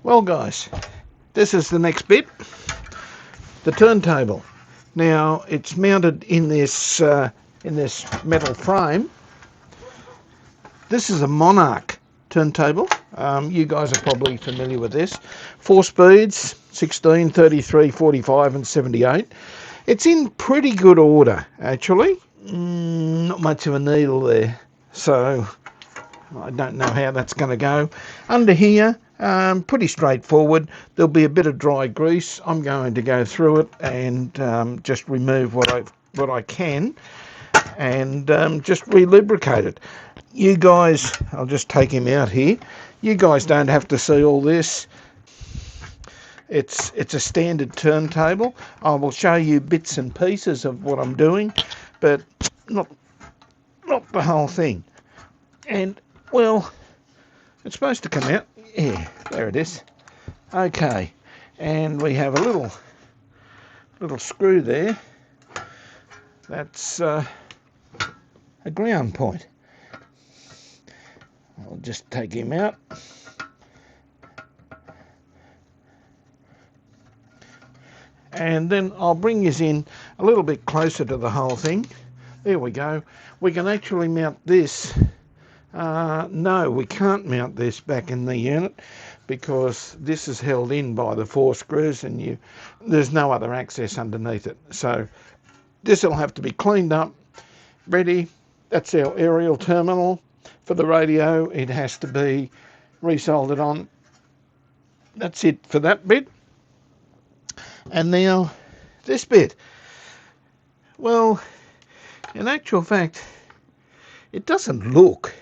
Well guys, this is the next bit, the turntable. Now it's mounted in this metal frame. This is a Monarch turntable. You guys are probably familiar with this. 4 speeds, 16, 33, 45 and 78. It's in pretty good order actually. Not much of a needle there, so I don't know how that's going to go. Under here, pretty straightforward. There'll be a bit of dry grease. I'm going to go through it and just remove what I can and just re-lubricate it. You guys, I'll just take him out here. You guys don't have to see all this. It's a standard turntable. I will show you bits and pieces of what I'm doing, but not the whole thing. And well, it's supposed to come out. Yeah, there it is. Okay, and we have a little screw there. That's a ground point. I'll just take him out. And then I'll bring this in a little bit closer to the whole thing. There we go. We can actually mount this. No, we can't mount this back in the unit because this is held in by the 4 screws and there's no other access underneath it. So this will have to be cleaned up, ready. That's our aerial terminal. For the radio, it has to be resoldered on. That's it for that bit. And now this bit. Well, in actual fact, it doesn't look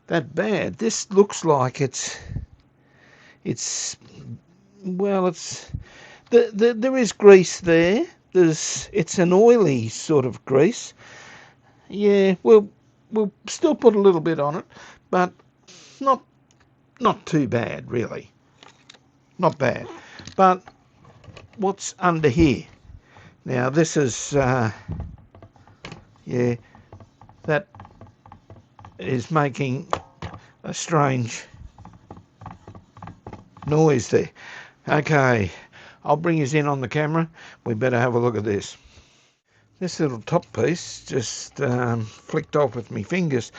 that bad. This looks like there is grease there. It's an oily sort of grease. Yeah, we'll still put a little bit on it, but not too bad really. Not bad. But what's under here? Now this is yeah, that is making a strange noise there. Okay, I'll bring you in on the camera. We better have a look at this. This little top piece just flicked off with my fingers.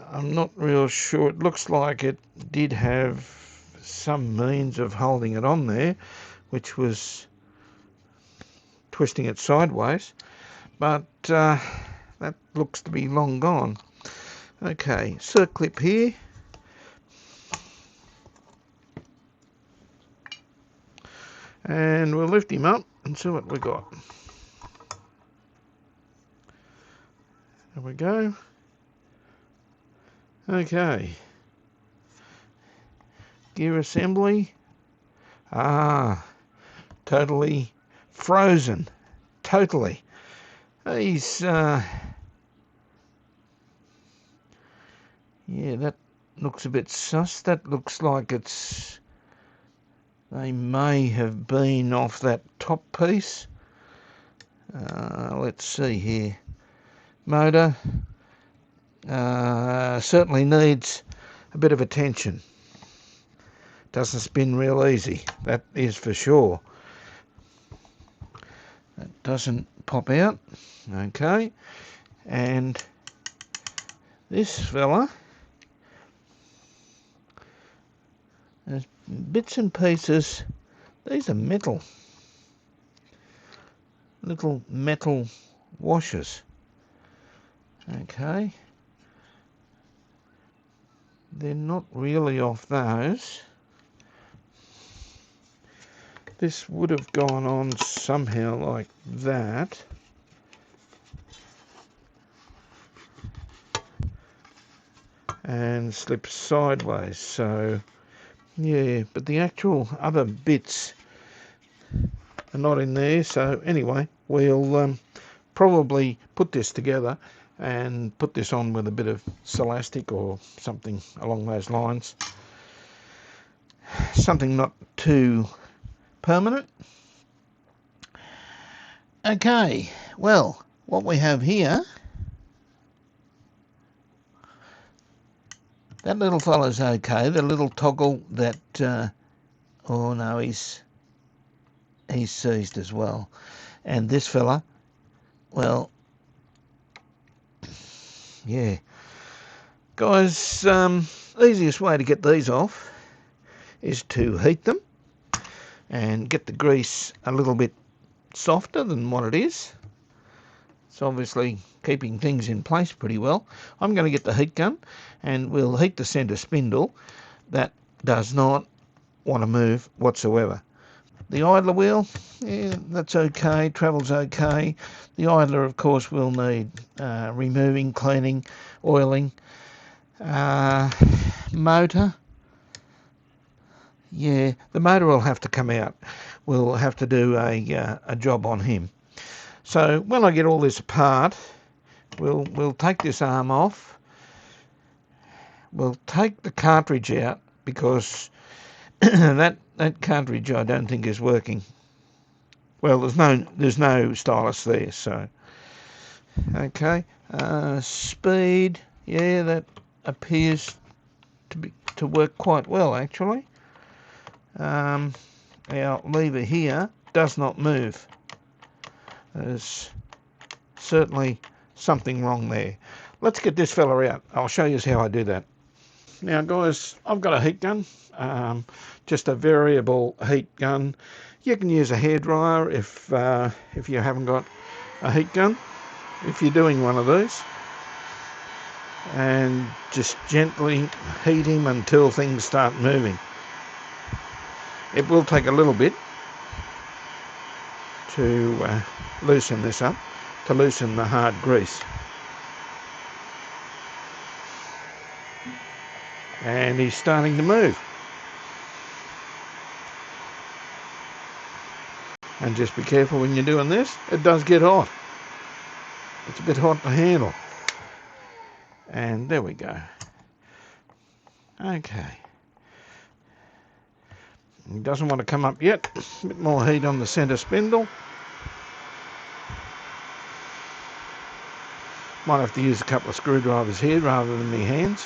I'm not real sure. It looks like it did have some means of holding it on there, which was twisting it sideways, but that looks to be long gone. Okay, circlip here. And we'll lift him up and see what we got. There we go. Okay. Gear assembly. Totally frozen. Totally. These, yeah, that looks a bit sus. That looks like they may have been off that top piece. Let's see here. Motor certainly needs a bit of attention. Doesn't spin real easy, that is for sure. That doesn't pop out. Okay, and this fella, there's bits and pieces. These are metal, little metal washers. Okay, they're not really off those. This would have gone on somehow like that. And slips sideways, so yeah, but the actual other bits are not in there. So anyway, we'll probably put this together and put this on with a bit of Celastic or something along those lines. Something not too permanent. Okay, well, what we have here, that little fella's okay. The little toggle that Oh no, he's seized as well. And this fella, well, yeah. Guys, easiest way to get these off is to heat them and get the grease a little bit softer than what it is. It's obviously keeping things in place pretty well. I'm going to get the heat gun and we'll heat the centre spindle. That does not want to move whatsoever. The idler wheel, yeah, that's okay, travels okay. The idler, of course, will need removing, cleaning, oiling. Motor, yeah, the motor will have to come out. We'll have to do a job on him. So when I get all this apart, we'll take this arm off. We'll take the cartridge out because that cartridge I don't think is working. Well, there's no stylus there, so okay. Speed, yeah, that appears to work quite well actually. Our lever here does not move. There's certainly something wrong there. Let's get this fella out. I'll show you how I do that. Now guys, I've got a heat gun, just a variable heat gun. You can use a hairdryer if you haven't got a heat gun, if you're doing one of these. And just gently heat him until things start moving. It will take a little bit to loosen this up, to loosen the hard grease. And he's starting to move. And just be careful when you're doing this, it does get hot. It's a bit hot to handle. And there we go. Okay. He doesn't want to come up yet. A bit more heat on the centre spindle. Might have to use a couple of screwdrivers here rather than my hands.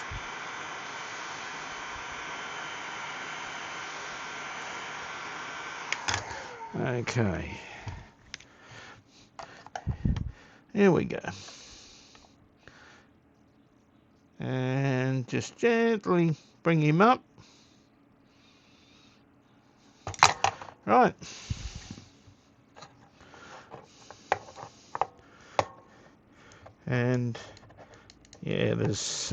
Okay. Here we go. And just gently bring him up. Right. And yeah, there's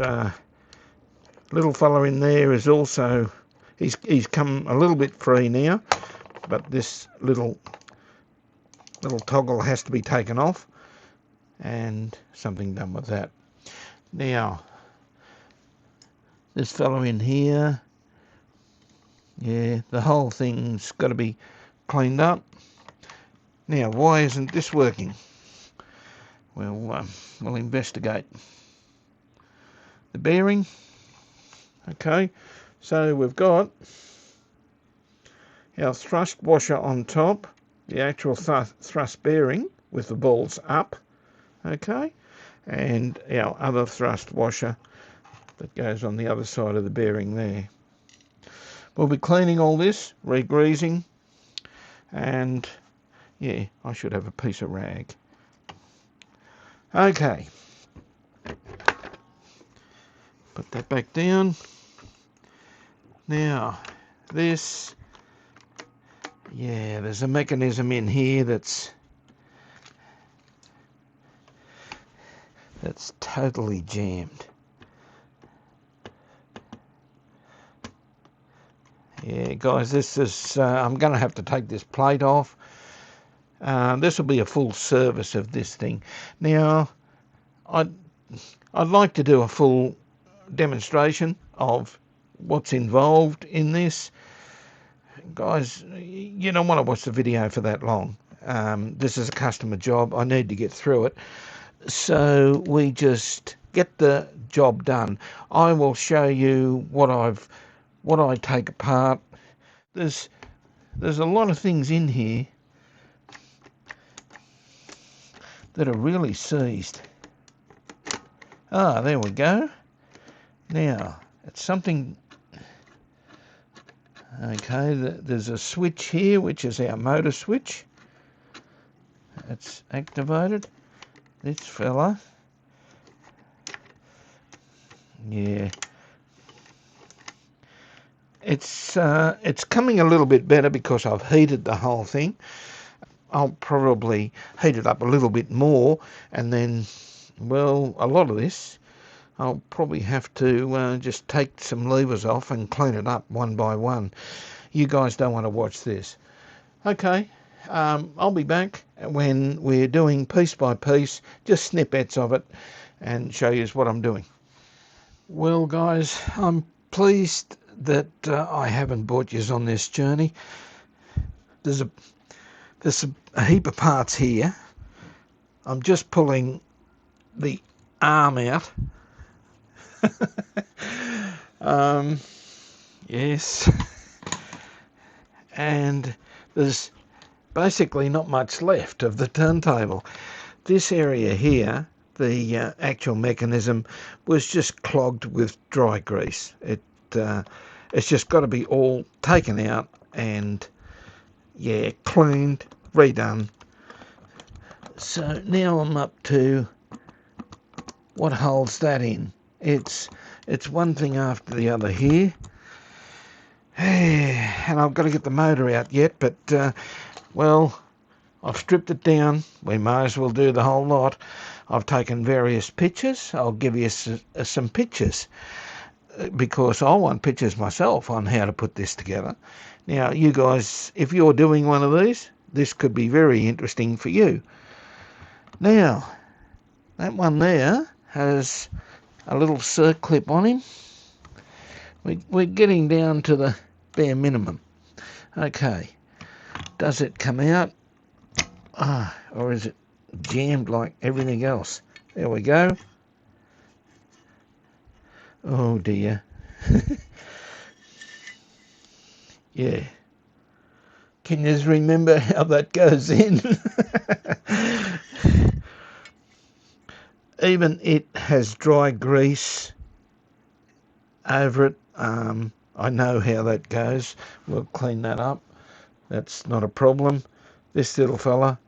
little fella in there is also, he's come a little bit free now, but this little toggle has to be taken off and something done with that. Now, this fella in here, yeah, the whole thing's got to be cleaned up. Now, why isn't this working? Well, we'll investigate. The bearing, okay, so we've got our thrust washer on top, the actual thrust bearing with the balls up, okay, and our other thrust washer that goes on the other side of the bearing there. We'll be cleaning all this, re-greasing, and yeah, I should have a piece of rag. Okay, put that back down. Now, this, yeah, there's a mechanism in here that's totally jammed. Yeah, guys, this is, I'm going to have to take this plate off. This will be a full service of this thing. Now, I'd like to do a full demonstration of what's involved in this. Guys, you don't want to watch the video for that long. This is a customer job. I need to get through it. So we just get the job done. I will show you what I take apart. There's a lot of things in here that are really seized. Ah, there we go. Now, it's something Okay, there's a switch here, which is our motor switch. It's activated. This fella. Yeah. It's coming a little bit better because I've heated the whole thing. I'll probably heat it up a little bit more, and then, well, a lot of this I'll probably have to just take some levers off and clean it up one by one. You guys don't want to watch this. Okay, I'll be back when we're doing piece by piece, just snippets of it, and show you what I'm doing. Well, guys, I'm pleased that I haven't brought you on this journey. There's a heap of parts here. I'm just pulling the arm out. Yes. And there's basically not much left of the turntable. This area here, the actual mechanism, was just clogged with dry grease. It's just got to be all taken out and, yeah, cleaned, redone. So now I'm up to what holds that in. It's one thing after the other here. And I've got to get the motor out yet, but, well, I've stripped it down. We may as well do the whole lot. I've taken various pictures. I'll give you some pictures because I want pictures myself on how to put this together. Now, you guys, if you're doing one of these, this could be very interesting for you. Now, that one there has a little circlip on him. We're getting down to the bare minimum. Okay, does it come out? Or is it jammed like everything else? There we go. Oh dear. Yeah. Can you remember how that goes in? Even it has dry grease over it. I know how that goes. We'll clean that up. That's not a problem. This little fella,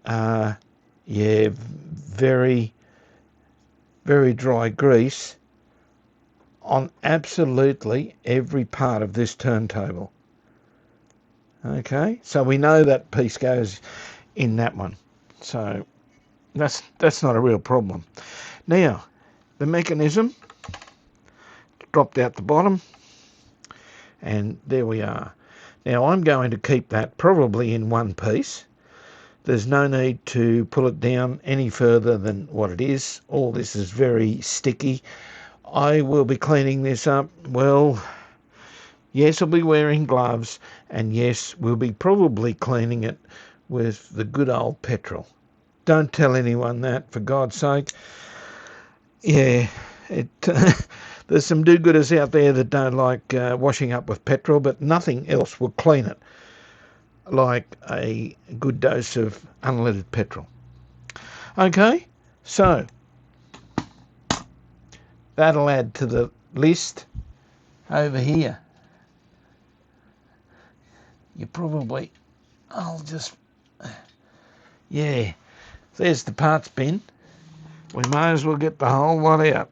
yeah, very, very dry grease on absolutely every part of this turntable. Okay, so we know that piece goes in that one. So that's not a real problem. Now, the mechanism dropped out the bottom, and there we are. Now I'm going to keep that probably in one piece. There's no need to pull it down any further than what it is. All this is very sticky. I will be cleaning this up. Well, yes, I'll be wearing gloves, and yes, we'll be probably cleaning it with the good old petrol. Don't tell anyone that, for God's sake. Yeah, there's some do-gooders out there that don't like washing up with petrol, but nothing else will clean it like a good dose of unleaded petrol. Okay, so that'll add to the list over here. You probably, yeah, there's the parts bin. We may as well get the whole lot out.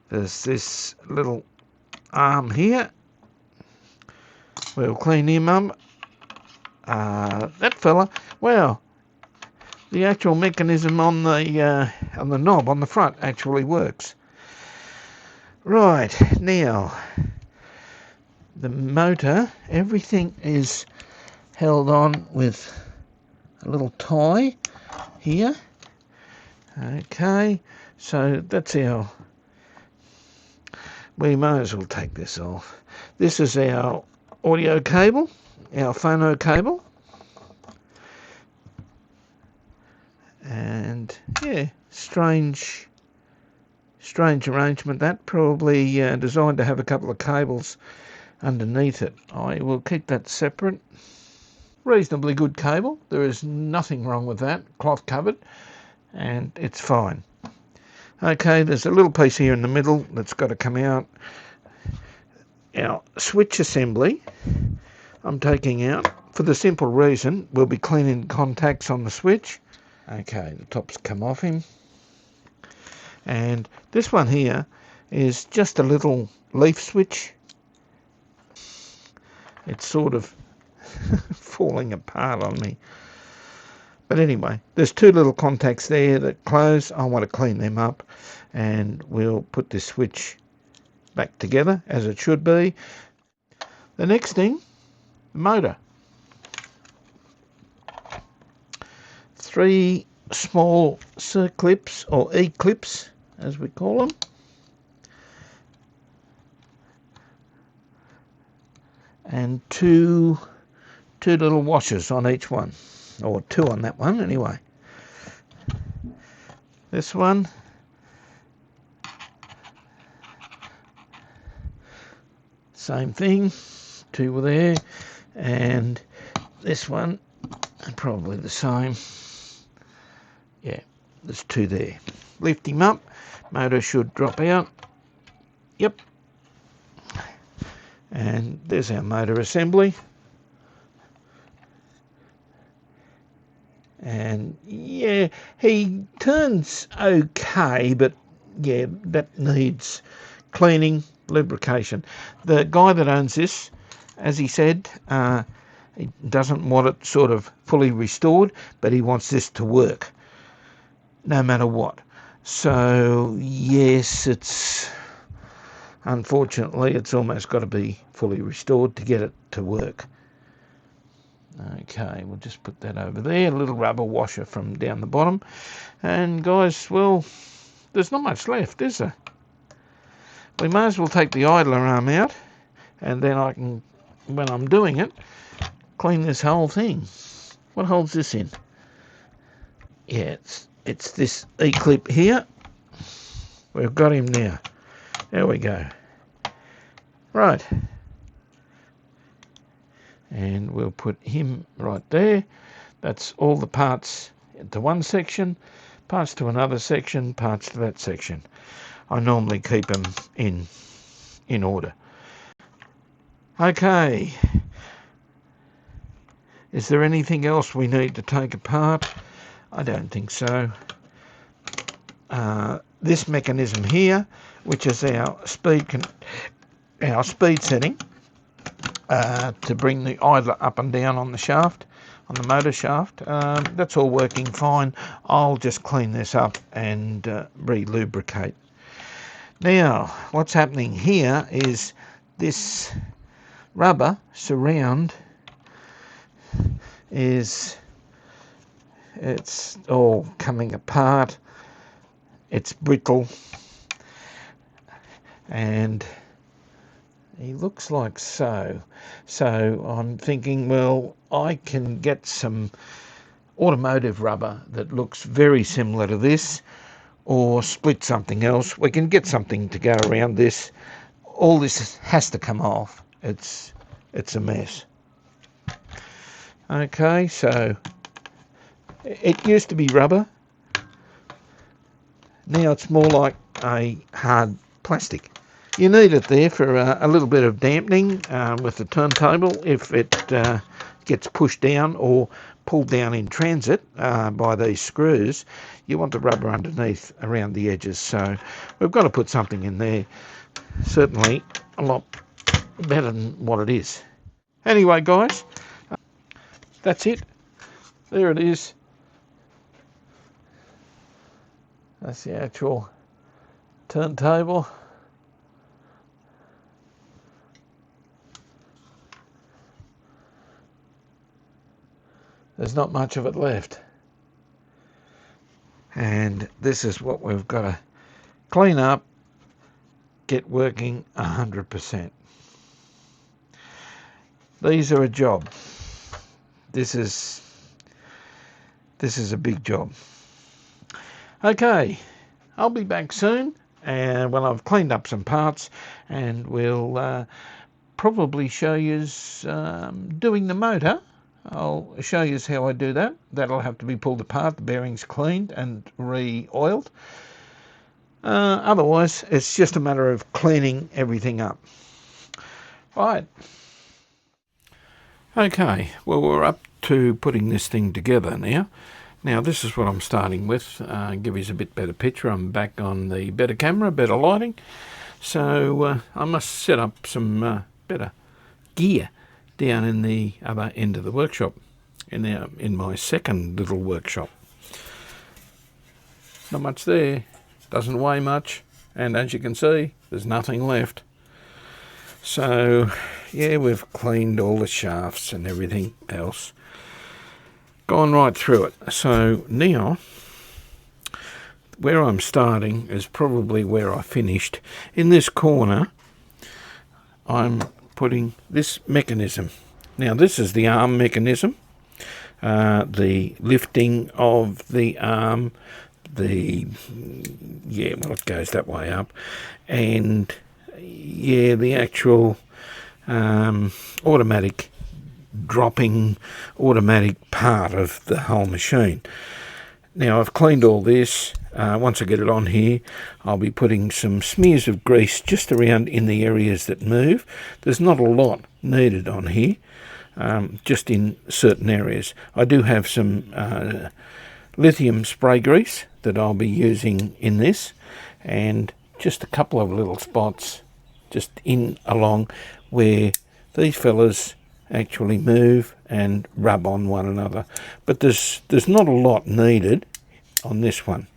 There's this little arm here. We'll clean him up. That fella, well, the actual mechanism on the knob on the front actually works. Right, now, the motor, everything is held on with a little tie here. Okay, so that's our, we may as well take this off. This is our audio cable, our phono cable. And yeah, strange arrangement that, probably designed to have a couple of cables underneath it. I will keep that separate. Reasonably good cable, there is nothing wrong with that, cloth covered, and it's fine. Okay, there's a little piece here in the middle that's got to come out. our switch assembly I'm taking out for the simple reason we'll be cleaning contacts on the switch. Okay, the top's come off him. And this one here is just a little leaf switch. It's sort of falling apart on me. But anyway, there's two little contacts there that close. I want to clean them up, and we'll put this switch back together as it should be. The next thing, the motor. 3 small C-clips, or E-clips as we call them. And two little washers on each one, or 2 on that one anyway. This one, same thing, 2 were there, and this one probably the same. Yeah, there's 2 there. Lift him up, motor should drop out. Yep. And there's our motor assembly. And yeah, he turns okay, but yeah, that needs cleaning, lubrication. The guy that owns this, as he said, he doesn't want it sort of fully restored, but he wants this to work no matter what. So yes, it's unfortunately it's almost got to be fully restored to get it to work. Okay, we'll just put that over there, a little rubber washer from down the bottom. And guys, well, there's not much left, is there? We may as well take the idler arm out, and then I can, when I'm doing it, clean this whole thing. What holds this in? Yeah, it's this E-clip here. We've got him now. There we go. Right. And we'll put him right there. That's all the parts into one section, parts to another section, parts to that section. I normally keep them in order. Okay. Is there anything else we need to take apart? I don't think so. This mechanism here, which is our speed setting, to bring the idler up and down on the shaft, on the motor shaft, that's all working fine. I'll just clean this up and re-lubricate. Now, what's happening here is this rubber surround it's all coming apart. It's brittle, and he looks like so. So I'm thinking, well, I can get some automotive rubber that looks very similar to this, or split something else. We can get something to go around this. All this has to come off. It's a mess. Okay, so it used to be rubber. Now it's more like a hard plastic. You need it there for a little bit of dampening with the turntable if it gets pushed down or pulled down in transit by these screws. You want the rubber underneath around the edges, so we've got to put something in there. Certainly a lot better than what it is. Anyway, guys, that's it. There it is. That's the actual turntable. There's not much of it left. And this is what we've got to clean up, get working 100%. These are a job. This is a big job. Okay, I'll be back soon, and when I've cleaned up some parts, and we'll probably show you doing the motor. I'll show you how I do that. That'll have to be pulled apart, the bearings cleaned and re-oiled. Otherwise, it's just a matter of cleaning everything up. Right. Okay, well, we're up to putting this thing together now. Now, this is what I'm starting with. Give you a bit better picture. I'm back on the better camera, better lighting. So I must set up some better gear down in the other end of the workshop, in my second little workshop. Not much there, doesn't weigh much, and as you can see, there's nothing left. So yeah, we've cleaned all the shafts and everything else, gone right through it. So now where I'm starting is probably where I finished. In this corner I'm putting this mechanism. Now this is the arm mechanism, the lifting of the arm, it goes that way up, and the actual automatic part of the whole machine. Now I've cleaned all this. Once I get it on here, I'll be putting some smears of grease just around in the areas that move. There's not a lot needed on here, just in certain areas. I do have some lithium spray grease that I'll be using in this, and just a couple of little spots just in along where these fellas actually move and rub on one another. But there's not a lot needed on this one.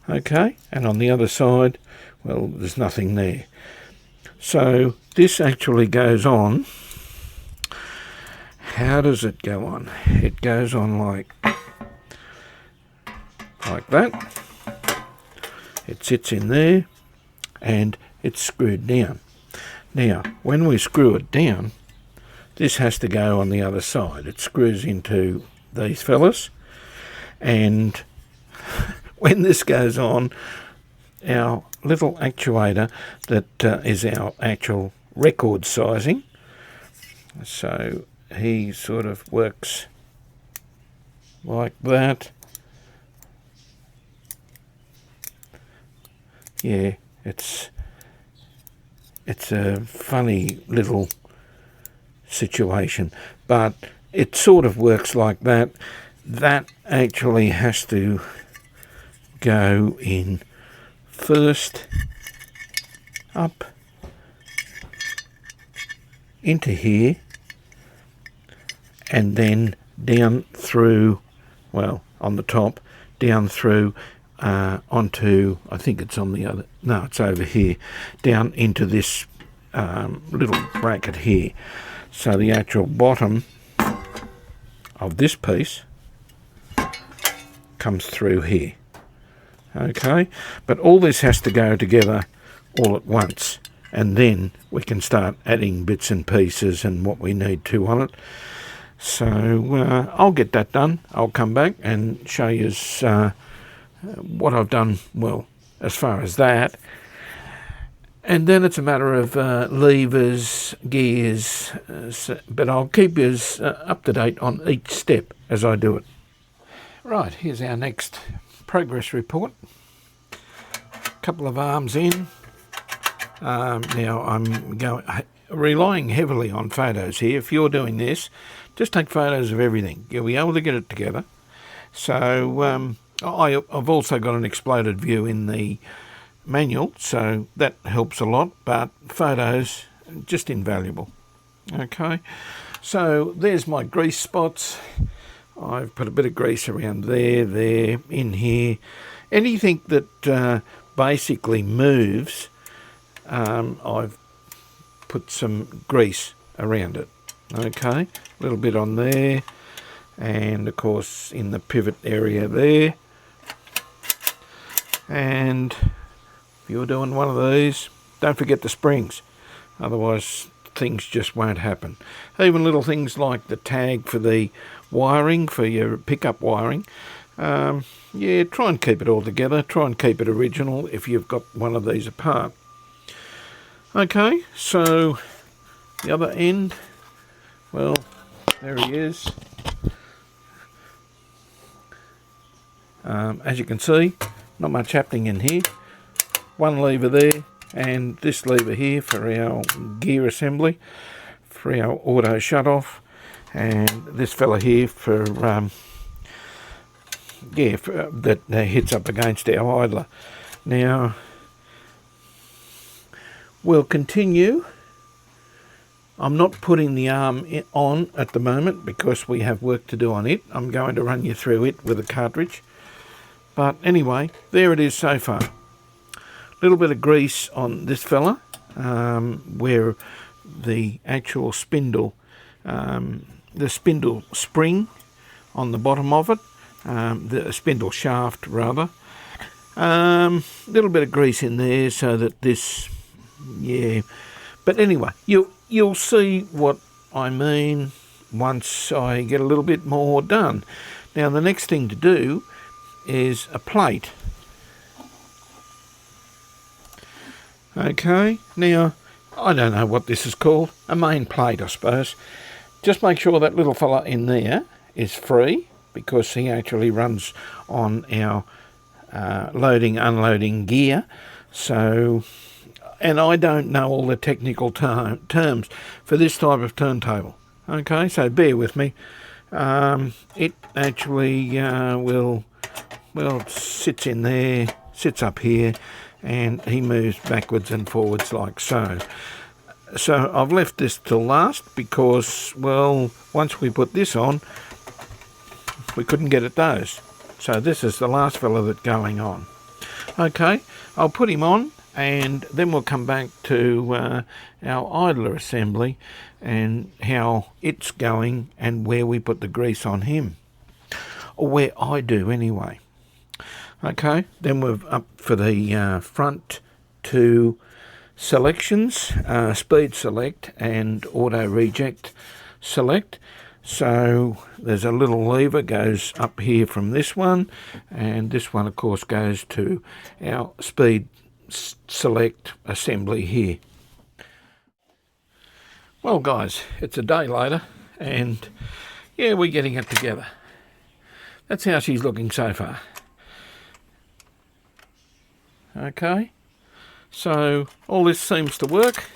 Okay, and on the other side, well, there's nothing there. So this actually goes on. How does it go on? It goes on like that. It sits in there and it's screwed down. Now when we screw it down, this has to go on the other side. It screws into these fellas, and when this goes on, our little actuator that is our actual record sizing, so he sort of works like that. Yeah, it's a funny little situation, but it sort of works like that. That actually has to go in first up into here, and then down through, well, on the top, down through onto, I think it's on the other, no, it's over here, down into this little bracket here. So the actual bottom of this piece comes through here. Okay, but all this has to go together all at once, and then we can start adding bits and pieces and what we need to on it. So I'll get that done. I'll come back and show you what I've done, well, as far as that. And then it's a matter of levers, gears, but I'll keep you up to date on each step as I do it. Right, here's our next progress report. A couple of arms in. Now I'm relying heavily on photos here. If you're doing this, just take photos of everything. You'll be able to get it together. So I've also got an exploded view in the manual, so that helps a lot, but photos, just invaluable. Okay, so there's my grease spots. I've put a bit of grease around there, in here. Anything that basically moves, I've put some grease around it. Okay, a little bit on there, and of course in the pivot area there. And if you're doing one of these, don't forget the springs, otherwise things just won't happen. Even little things like the tag for the wiring, for your pickup wiring, yeah, try and keep it all together, try and keep it original if you've got one of these apart. Okay, so the other end, well, there he is. As you can see, not much happening in here. One lever there, and this lever here for our gear assembly, for our auto shut-off, and this fella here for that hits up against our idler. Now we'll continue. I'm not putting the arm on at the moment because we have work to do on it. I'm going to run you through it with a cartridge. But anyway, there it is so far. A little bit of grease on this fella, where the actual spindle, the spindle spring on the bottom of it, the spindle shaft rather. Little bit of grease in there so that this, yeah. But anyway, you'll see what I mean once I get a little bit more done. Now the next thing to do is a plate. Okay, now I don't know what this is called, a main plate I suppose. Just make sure that little fella in there is free, because he actually runs on our loading unloading gear. So, and I don't know all the technical terms for this type of turntable. Okay, so bear with me. It actually sits in there, sits up here, and he moves backwards and forwards like so. So I've left this till last because, well, once we put this on, we couldn't get at those. So this is the last fella that's going on. Okay, I'll put him on, and then we'll come back to our idler assembly and how it's going and where we put the grease on him. Or where I do anyway. Okay, then we're up for the front two selections, speed select and auto reject select. So there's a little lever goes up here from this one, and this one of course goes to our speed select assembly here. Well guys, it's a day later, and yeah, we're getting it together. That's how she's looking so far. Okay, so all this seems to work,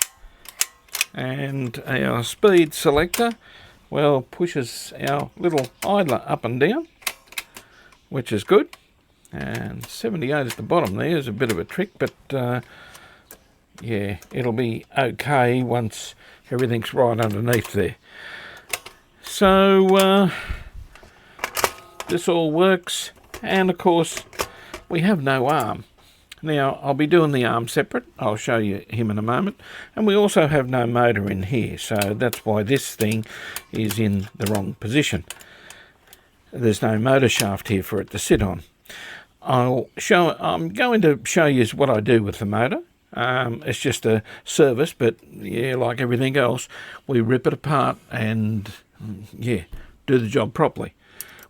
and our speed selector, well, pushes our little idler up and down, which is good. And 78 at the bottom there is a bit of a trick, but yeah, it'll be okay once everything's right underneath there. So this all works, and of course we have no arm. Now I'll be doing the arm separate, I'll show you him in a moment, and we also have no motor in here, so that's why this thing is in the wrong position. There's no motor shaft here for it to sit on. I'm going to show you what I do with the motor. It's just a service, but yeah, like everything else, we rip it apart and yeah, do the job properly.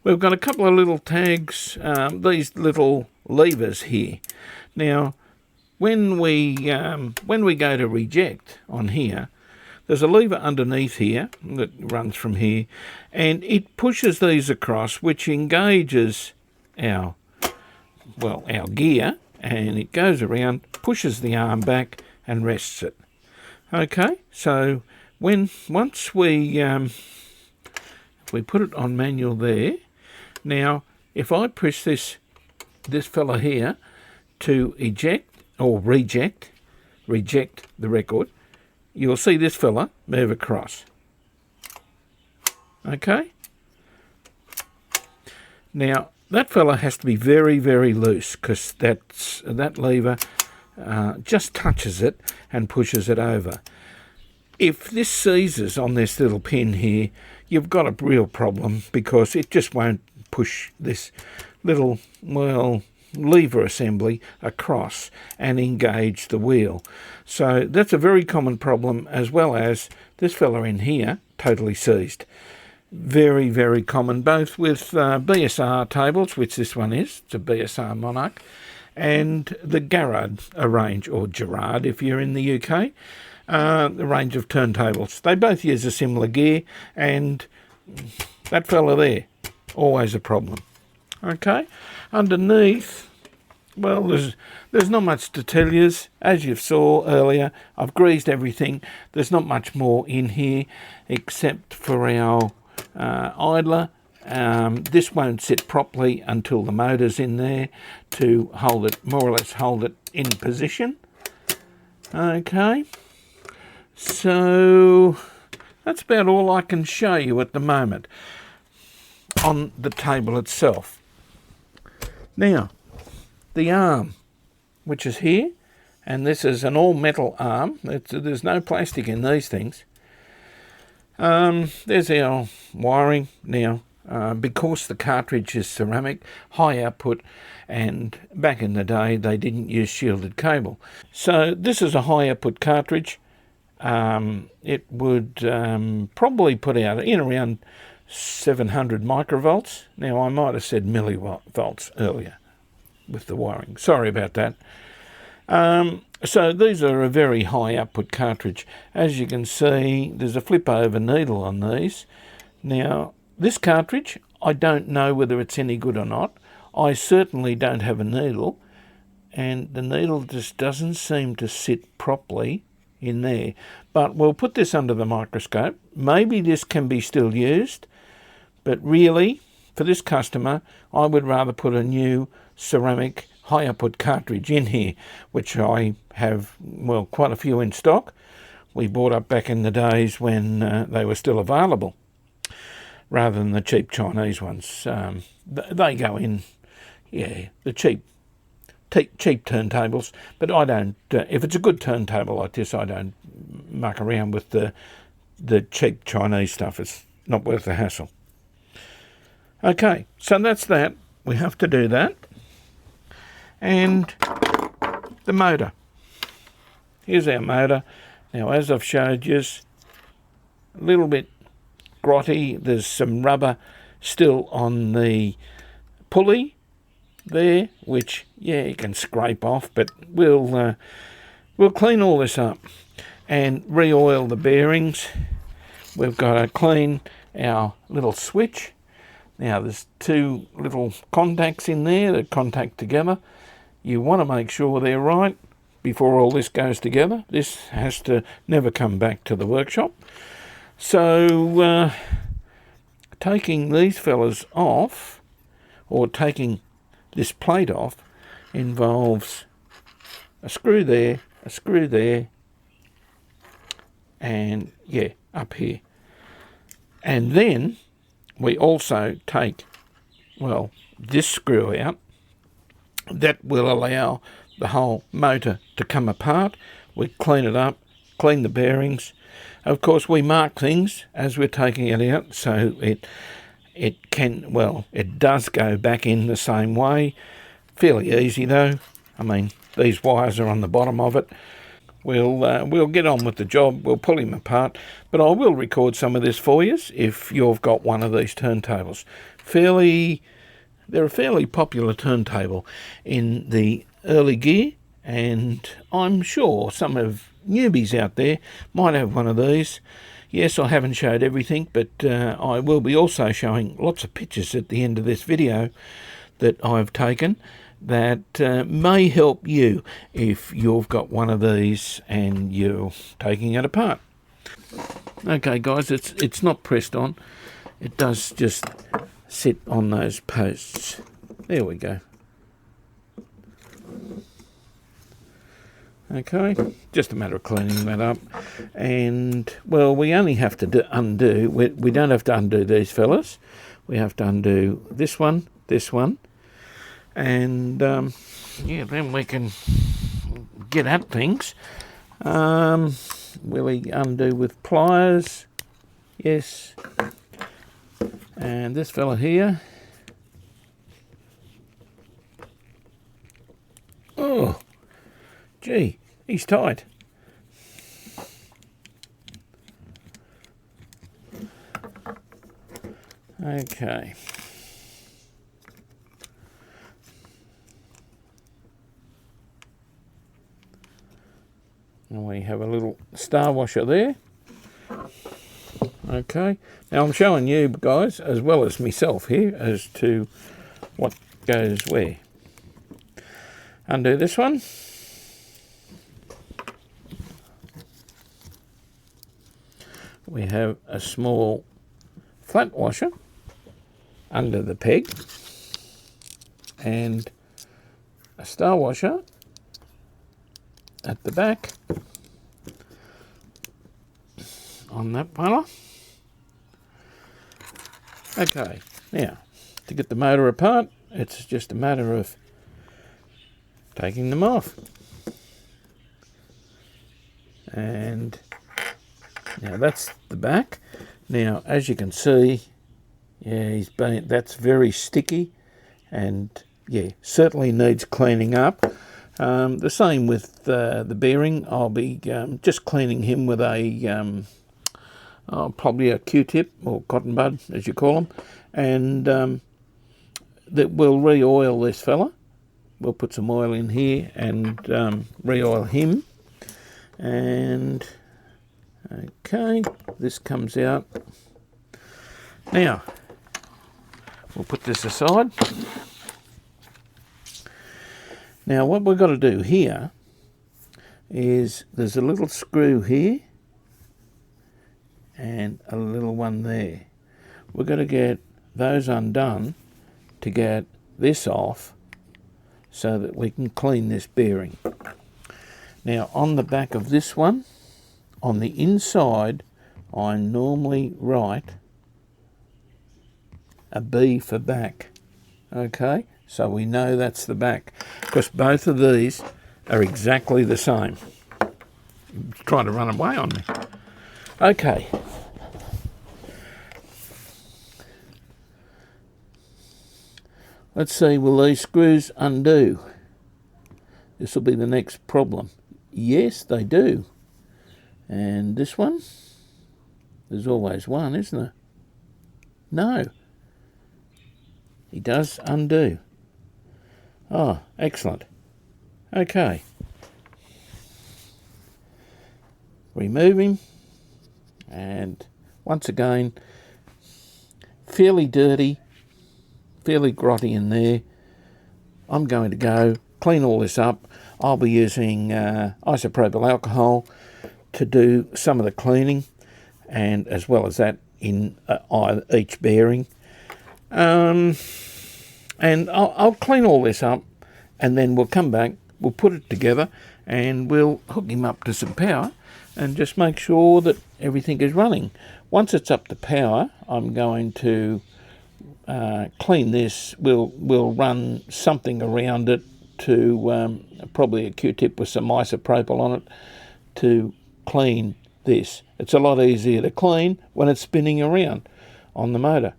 We've got a couple of little tags, these little levers here. Now, when we go to reject on here, there's a lever underneath here that runs from here, and it pushes these across, which engages our gear, and it goes around, pushes the arm back and rests it. Okay, so once we put it on manual there, now if I push this fella here to eject or reject the record, you'll see this fella move across. Okay, now that fella has to be very, very loose, because that lever just touches it and pushes it over. If this seizes on this little pin here, you've got a real problem, because it just won't push this little, well, lever assembly across and engage the wheel. So that's a very common problem, as well as this fella in here totally seized. Very, very common, both with BSR tables, which this one is, it's a BSR Monarch, and the Garrard range, or Gerard if you're in the UK, the range of turntables. They both use a similar gear, and that fella there, always a problem. Okay, underneath Well, there's not much to tell you. As you saw earlier, I've greased everything. There's not much more in here except for our idler. This won't sit properly until the motor's in there to hold it, more or less hold it in position. Okay, so that's about all I can show you at the moment on the table itself. Now, the arm, which is here, and this is an all-metal arm. There's no plastic in these things. There's our wiring. Now, because the cartridge is ceramic, high output, and back in the day they didn't use shielded cable. So this is a high output cartridge. It would probably put out in around 700 microvolts. Now, I might have said millivolts earlier with the wiring. Sorry about that. So these are a very high output cartridge. As you can see, there's a flip over needle on these. Now, this cartridge, I don't know whether it's any good or not. I certainly don't have a needle, and the needle just doesn't seem to sit properly in there. But we'll put this under the microscope. Maybe this can be still used, but really, for this customer, I would rather put a new ceramic high output cartridge in here, which I have, well, quite a few in stock. We bought up back in the days when they were still available, rather than the cheap Chinese ones. They go in, yeah, the cheap turntables, but I don't, if it's a good turntable like this, I don't muck around with the cheap Chinese stuff. It's not worth the hassle. Okay, so that's that. We have to do that. And the motor. Here's our motor. Now, as I've showed you, a little bit grotty. There's some rubber still on the pulley there, which, yeah, you can scrape off, but we'll clean all this up and re-oil the bearings. We've got to clean our little switch. Now, there's two little contacts in there that contact together. You want to make sure they're right before all this goes together. This has to never come back to the workshop. So, taking these fellas off, or taking this plate off, involves a screw there, and, yeah, up here. And then we also take, well, this screw out. That will allow the whole motor to come apart. We clean it up, clean the bearings. Of course, we mark things as we're taking it out, so it can, well, it does go back in the same way. Fairly easy though. I mean, these wires are on the bottom of it. We'll get on with the job. We'll pull him apart, but I will record some of this for you if you've got one of these turntables. They're a fairly popular turntable in the early gear, and I'm sure some of newbies out there might have one of these. Yes, I haven't showed everything, but I will be also showing lots of pictures at the end of this video that I've taken that may help you if you've got one of these and you're taking it apart. Okay guys, it's not pressed on. It does just sit on those posts. There we go. Okay, just a matter of cleaning that up. And, well, we only have to undo, we don't have to undo these fellas. We have to undo this one, and, yeah, then we can get at things. Will we undo with pliers? Yes. And this fella here. Oh, gee, he's tight. Okay. And we have a little star washer there. Okay. Now I'm showing you guys, as well as myself here, as to what goes where. Undo this one. We have a small flat washer under the peg and a star washer at the back on that fella. Okay, now to get the motor apart, it's just a matter of taking them off. And now that's the back. Now, as you can see, yeah, that's very sticky, and yeah, certainly needs cleaning up. The same with the bearing. I'll be just cleaning him with a probably a Q-tip or cotton bud, as you call them, and that we'll re-oil this fella. We'll put some oil in here and re-oil him. And okay, this comes out. Now, we'll put this aside. Now, what we've got to do here is there's a little screw here and a little one there. We're going to get those undone to get this off so that we can clean this bearing. Now, on the back of this one, on the inside, I normally write a B for back. Okay, so we know that's the back, because both of these are exactly the same. It's trying to run away on me. Okay. Let's see, will these screws undo? This will be the next problem. Yes, they do. And this one? There's always one, isn't there? No. He does undo. Oh, excellent. Okay. Remove him. And once again, fairly dirty, fairly grotty in there. I'm going to go clean all this up. I'll be using isopropyl alcohol to do some of the cleaning, and as well as that in each bearing. And I'll clean all this up, and then we'll come back, we'll put it together, and we'll hook him up to some power and just make sure that everything is running. Once it's up to power, I'm going to clean this. We'll run something around it to probably a Q-tip with some isopropyl on it to clean this. It's a lot easier to clean when it's spinning around on the motor.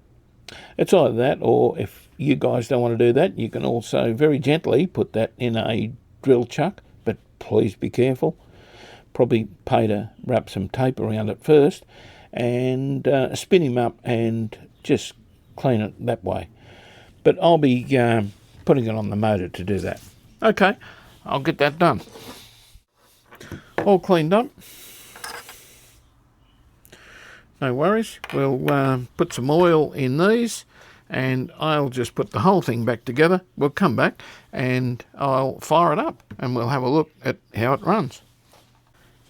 It's either that, or if you guys don't want to do that, you can also very gently put that in a drill chuck, but please be careful. Probably pay to wrap some tape around it first and spin him up and just clean it that way. But I'll be putting it on the motor to do that. Okay, I'll get that done. All cleaned up. No worries. We'll put some oil in these, and I'll just put the whole thing back together. We'll come back and I'll fire it up and we'll have a look at how it runs.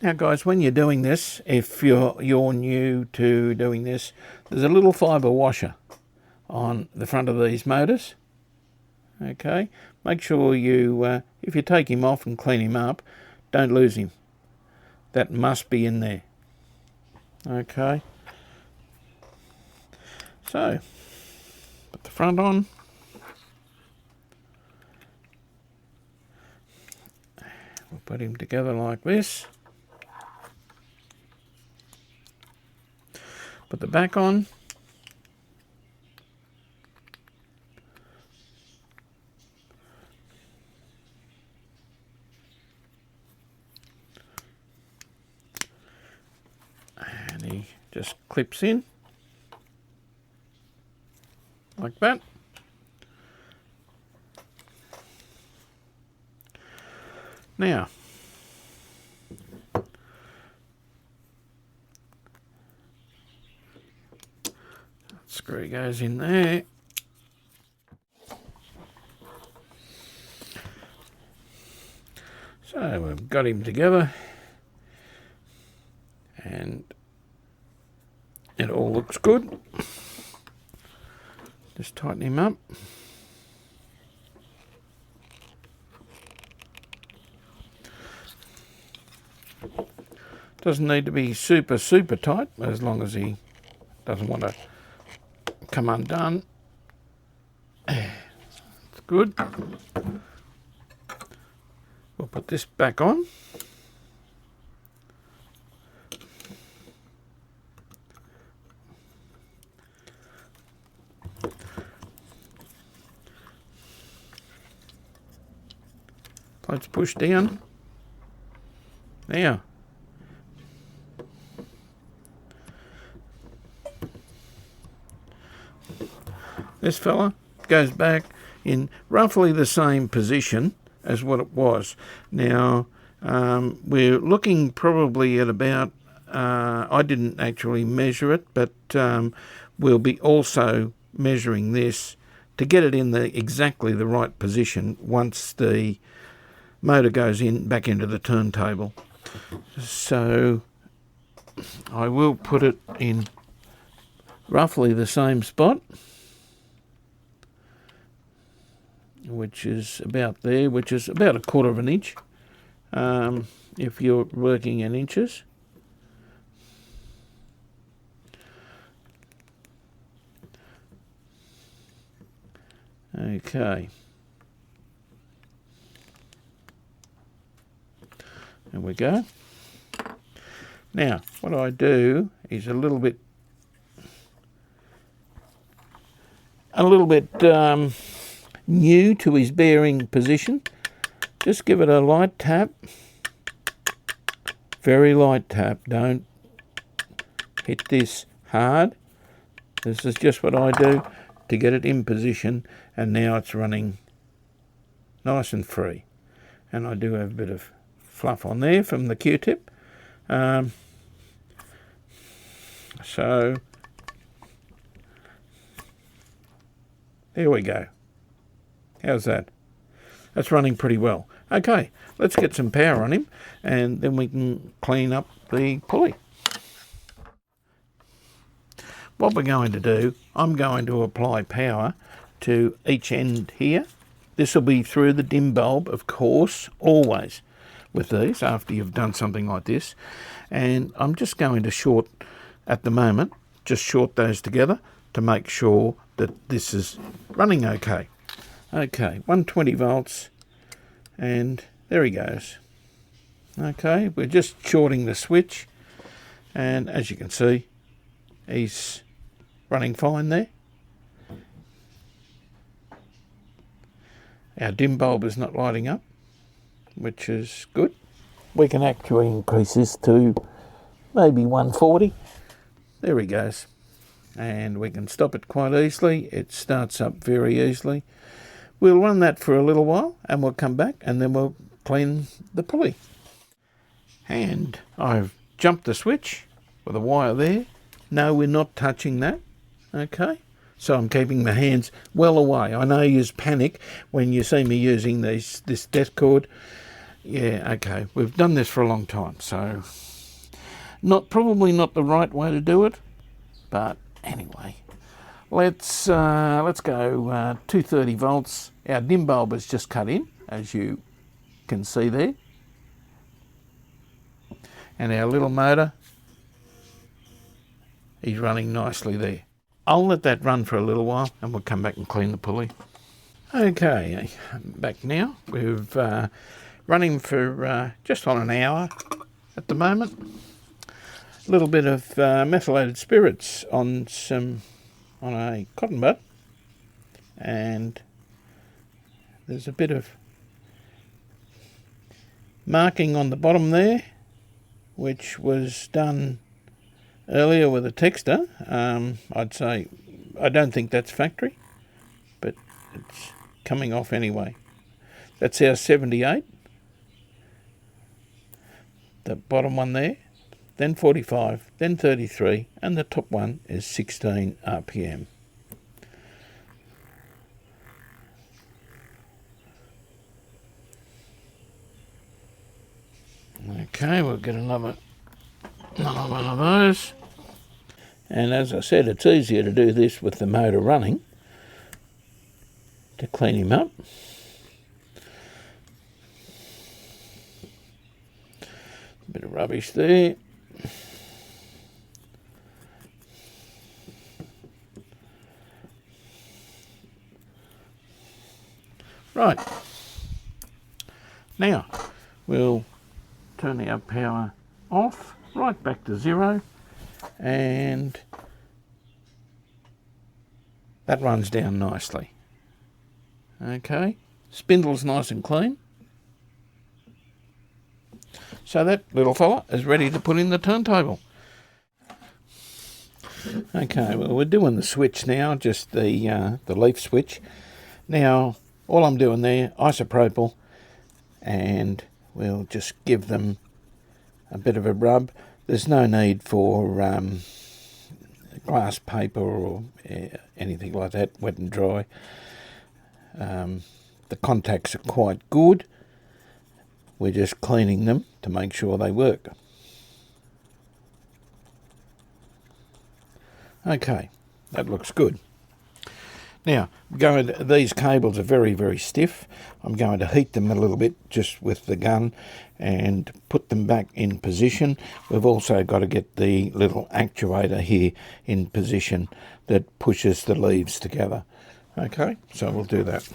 Now guys, when you're doing this, if you're new to doing this, there's a little fibre washer on the front of these motors. Okay, make sure you, if you take him off and clean him up, don't lose him. That must be in there. Okay. So, put the front on. We'll put him together like this. Put the back on. And he just clips in. Like that. Now, screw goes in there. So we've got him together and it all looks good. Just tighten him up. Doesn't need to be super tight, as long as he doesn't want to come undone. It's good. We'll put this back on. Let's push down. Now, this fella goes back in roughly the same position as what it was. Now, we're looking probably at about, I didn't actually measure it, but we'll be also measuring this to get it in exactly the right position once the motor goes back into the turntable. So I will put it in roughly the same spot, which is about there, which is about 1/4 of an inch if you're working in inches. Okay. There we go. Now, what I do is a little bit new to his bearing position. Just give it a light tap. Very light tap. Don't hit this hard. This is just what I do to get it in position, and now it's running nice and free. And I do have a bit of fluff on there from the Q-tip. So there we go. How's that? That's running pretty well. Okay, let's get some power on him and then we can clean up the pulley. What we're going to do, I'm going to apply power to each end here. This will be through the dim bulb, of course, always with these after you've done something like this. And I'm just going to short, at the moment, just short those together to make sure that this is running okay. Okay, 120 volts, and there he goes. Okay, we're just shorting the switch, and as you can see, he's running fine there. Our dim bulb is not lighting up, which is good. We can actually increase this to maybe 140. There he goes. And we can stop it quite easily. It starts up very easily. We'll run that for a little while and we'll come back and then we'll clean the pulley. And I've jumped the switch with a wire there. No, we're not touching that. Okay. So I'm keeping my hands well away. I know you panic when you see me using this death cord. Yeah, okay. We've done this for a long time, so probably not the right way to do it. But anyway, let's go 230 volts. Our dim bulb is just cut in, as you can see there. And our little motor is running nicely there. I'll let that run for a little while and we'll come back and clean the pulley. Okay, back now. We've running for just on an hour at the moment. A little bit of methylated spirits on a cotton bud, and there's a bit of marking on the bottom there, which was done earlier with a texter. I'd say, I don't think that's factory, but it's coming off anyway. That's our 78, the bottom one there, then 45, then 33, and the top one is 16 RPM. Okay, we'll get another one of those. And as I said, it's easier to do this with the motor running to clean him up. A bit of rubbish there. Right. Now, we'll turn our power off, right back to 0, and that runs down nicely. Okay, spindle's nice and clean. So that little fella is ready to put in the turntable. Okay, well, we're doing the switch now, just the leaf switch. Now, all I'm doing there, isopropyl, and we'll just give them a bit of a rub. There's no need for glass paper or anything like that, wet and dry. The contacts are quite good. We're just cleaning them to make sure they work. Okay, that looks good. Now, these cables are very, very stiff. I'm going to heat them a little bit just with the gun and put them back in position. We've also got to get the little actuator here in position that pushes the leaves together. Okay, so we'll do that.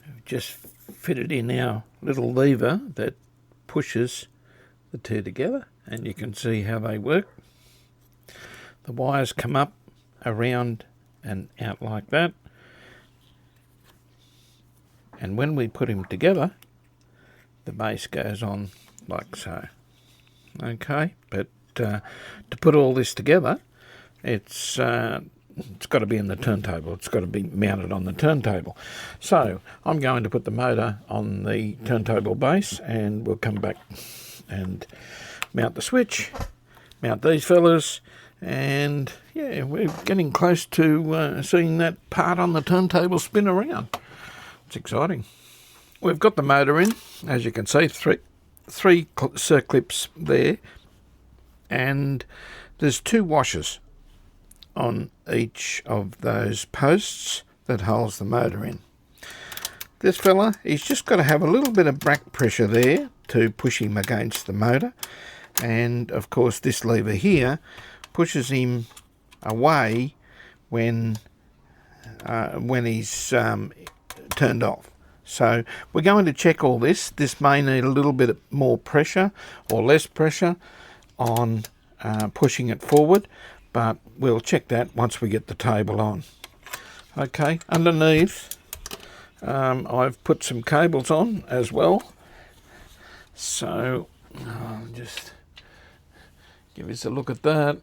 We've just fitted in our little lever that pushes the two together, and you can see how they work. The wires come up, around and out like that, and when we put them together, the base goes on like so. Okay, but to put all this together, it's got to be in the turntable. It's got to be mounted on the turntable. So I'm going to put the motor on the turntable base, and we'll come back and mount the switch, mount these fellas, and yeah, we're getting close to seeing that part on the turntable spin around. It's exciting. We've got the motor in, as you can see, three circlips there, and there's 2 washers on each of those posts that holds the motor in. This fella, he's just got to have a little bit of back pressure there to push him against the motor, and of course this lever here pushes him away when he's turned off. So we're going to check all this. This may need a little bit more pressure or less pressure on pushing it forward, but we'll check that once we get the table on. Okay, underneath I've put some cables on as well, so I'll just give us a look at that.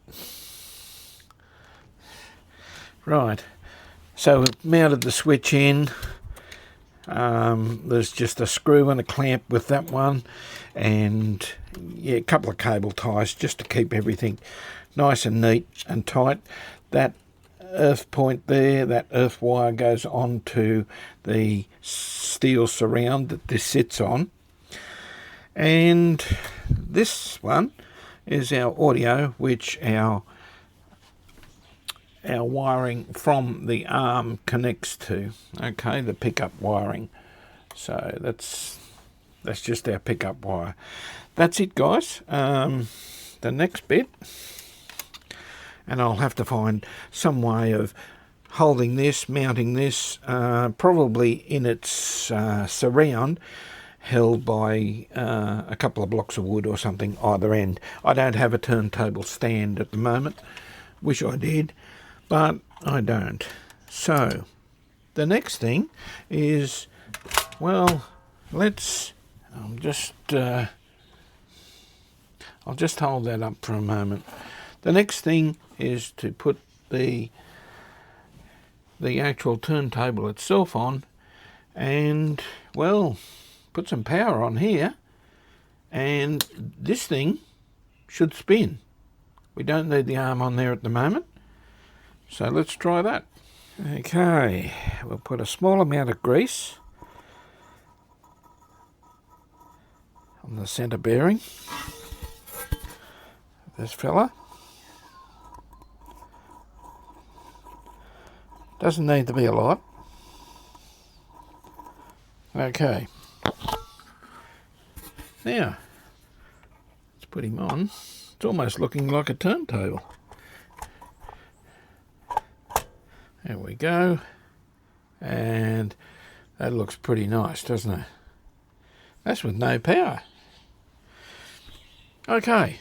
Right, so we've mounted the switch in. There's just a screw and a clamp with that one, and yeah, a couple of cable ties just to keep everything nice and neat and tight. That earth point there, that earth wire goes on to the steel surround that this sits on, and this one is our audio, which our wiring from the arm connects to. Okay, the pickup wiring. So that's just our pickup wire. That's it, guys. The next bit, and I'll have to find some way of holding this, mounting this, probably in its surround, held by a couple of blocks of wood or something either end. I don't have a turntable stand at the moment. Wish I did, but I don't. So the next thing is, well, I'll just hold that up for a moment. The next thing is to put the actual turntable itself on, and well, put some power on here, and this thing should spin. We don't need the arm on there at the moment, so let's try that. Okay, we'll put a small amount of grease on the centre bearing. This fella. Doesn't need to be a lot. Okay. Now, let's put him on. It's almost looking like a turntable. There we go. And that looks pretty nice, doesn't it? That's with no power. Okay.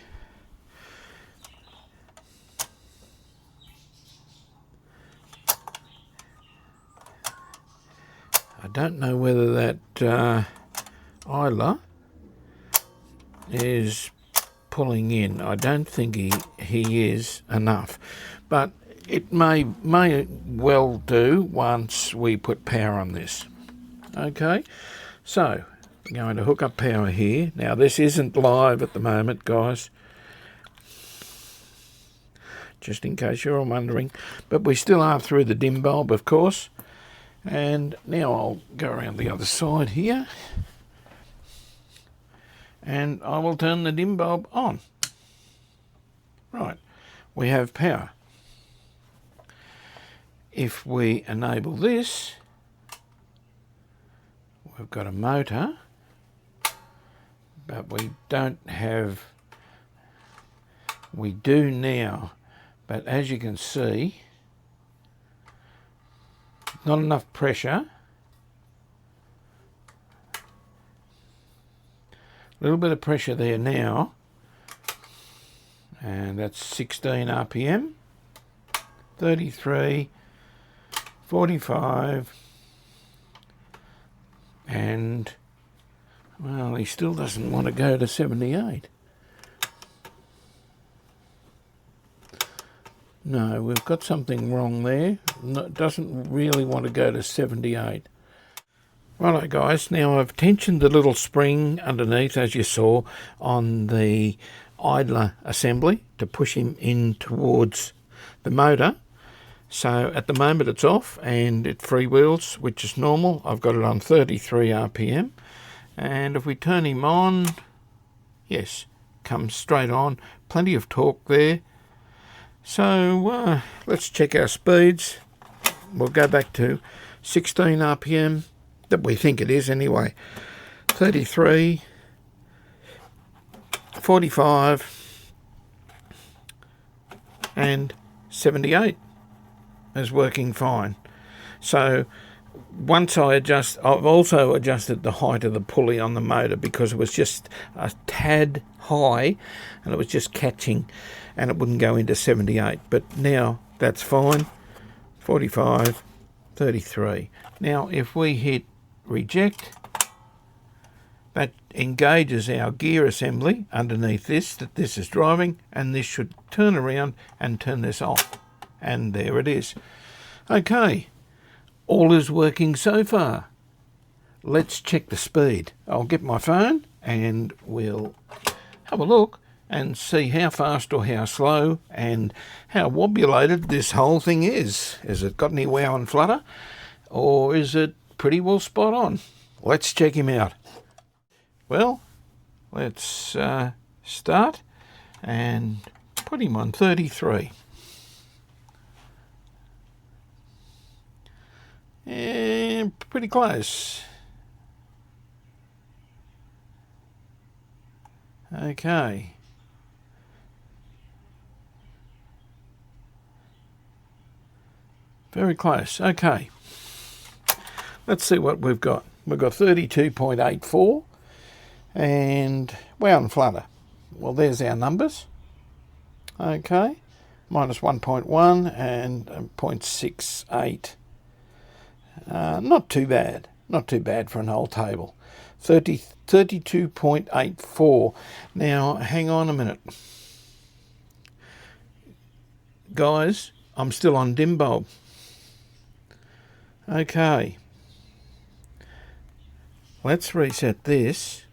I don't know whether that idler is pulling in. I don't think he is enough, but it may well do once we put power on this. Okay, so I'm going to hook up power here. Now this isn't live at the moment, guys, just in case you're all wondering, but we still are through the dim bulb, of course. And now I'll go around the other side here, and I will turn the dim bulb on. Right, we have power. If we enable this, we've got a motor, but we don't have, we do now, but as you can see, not enough pressure. A little bit of pressure there now, and that's 16 RPM, 33, 45, and well, he still doesn't want to go to 78. No, we've got something wrong there. No, it doesn't really want to go to 78. Righto guys, now I've tensioned the little spring underneath, as you saw, on the idler assembly to push him in towards the motor. So at the moment it's off and it freewheels, which is normal. I've got it on 33 RPM. And if we turn him on, yes, comes straight on. Plenty of torque there. So let's check our speeds. We'll go back to 16 RPM, that we think it is anyway. 33, 45, and 78 is working fine. So once I adjust, I've also adjusted the height of the pulley on the motor because it was just a tad high and it was just catching and it wouldn't go into 78, but now that's fine. 45, 33. Now if we hit reject, that engages our gear assembly underneath this that this is driving, and this should turn around and turn this off, and there it is. Okay, all is working so far. Let's check the speed. I'll get my phone and we'll have a look and see how fast or how slow and how wobulated this whole thing is. Has it got any wow and flutter, or is it pretty well spot on? Let's check him out. Well, let's start and put him on 33. And pretty close. Okay. Very close. Okay. Let's see what we've got. We've got 32.84 and wow and flutter. Well, there's our numbers. Okay. Minus 1.1 and 0.68. Not too bad. Not too bad for an old table. 32.84. Now, hang on a minute. Guys, I'm still on dim bulb. Okay. Let's reset this.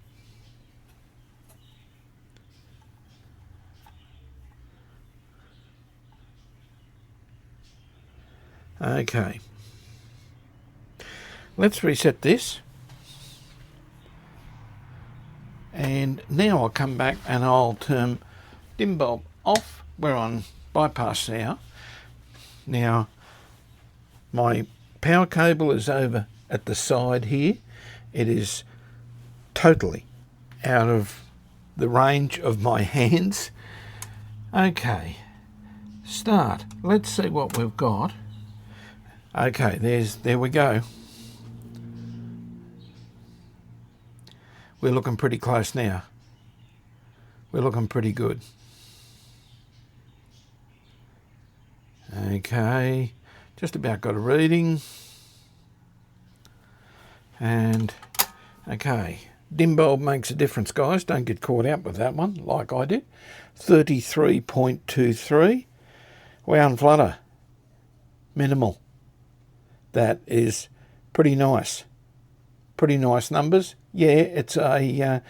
Okay. Let's reset this. And now I'll come back and I'll turn dim bulb off. We're on bypass now. Now my power cable is over at the side here. It is totally out of the range of my hands. Okay, start. Let's see what we've got. Okay, there we go. We're looking pretty close now. We're looking pretty good. Okay, just about got a reading. And okay, dim bulb makes a difference, guys. Don't get caught out with that one like I did. 33.23. Wow and flutter. Minimal. That is pretty nice. Pretty nice numbers. Yeah, it's an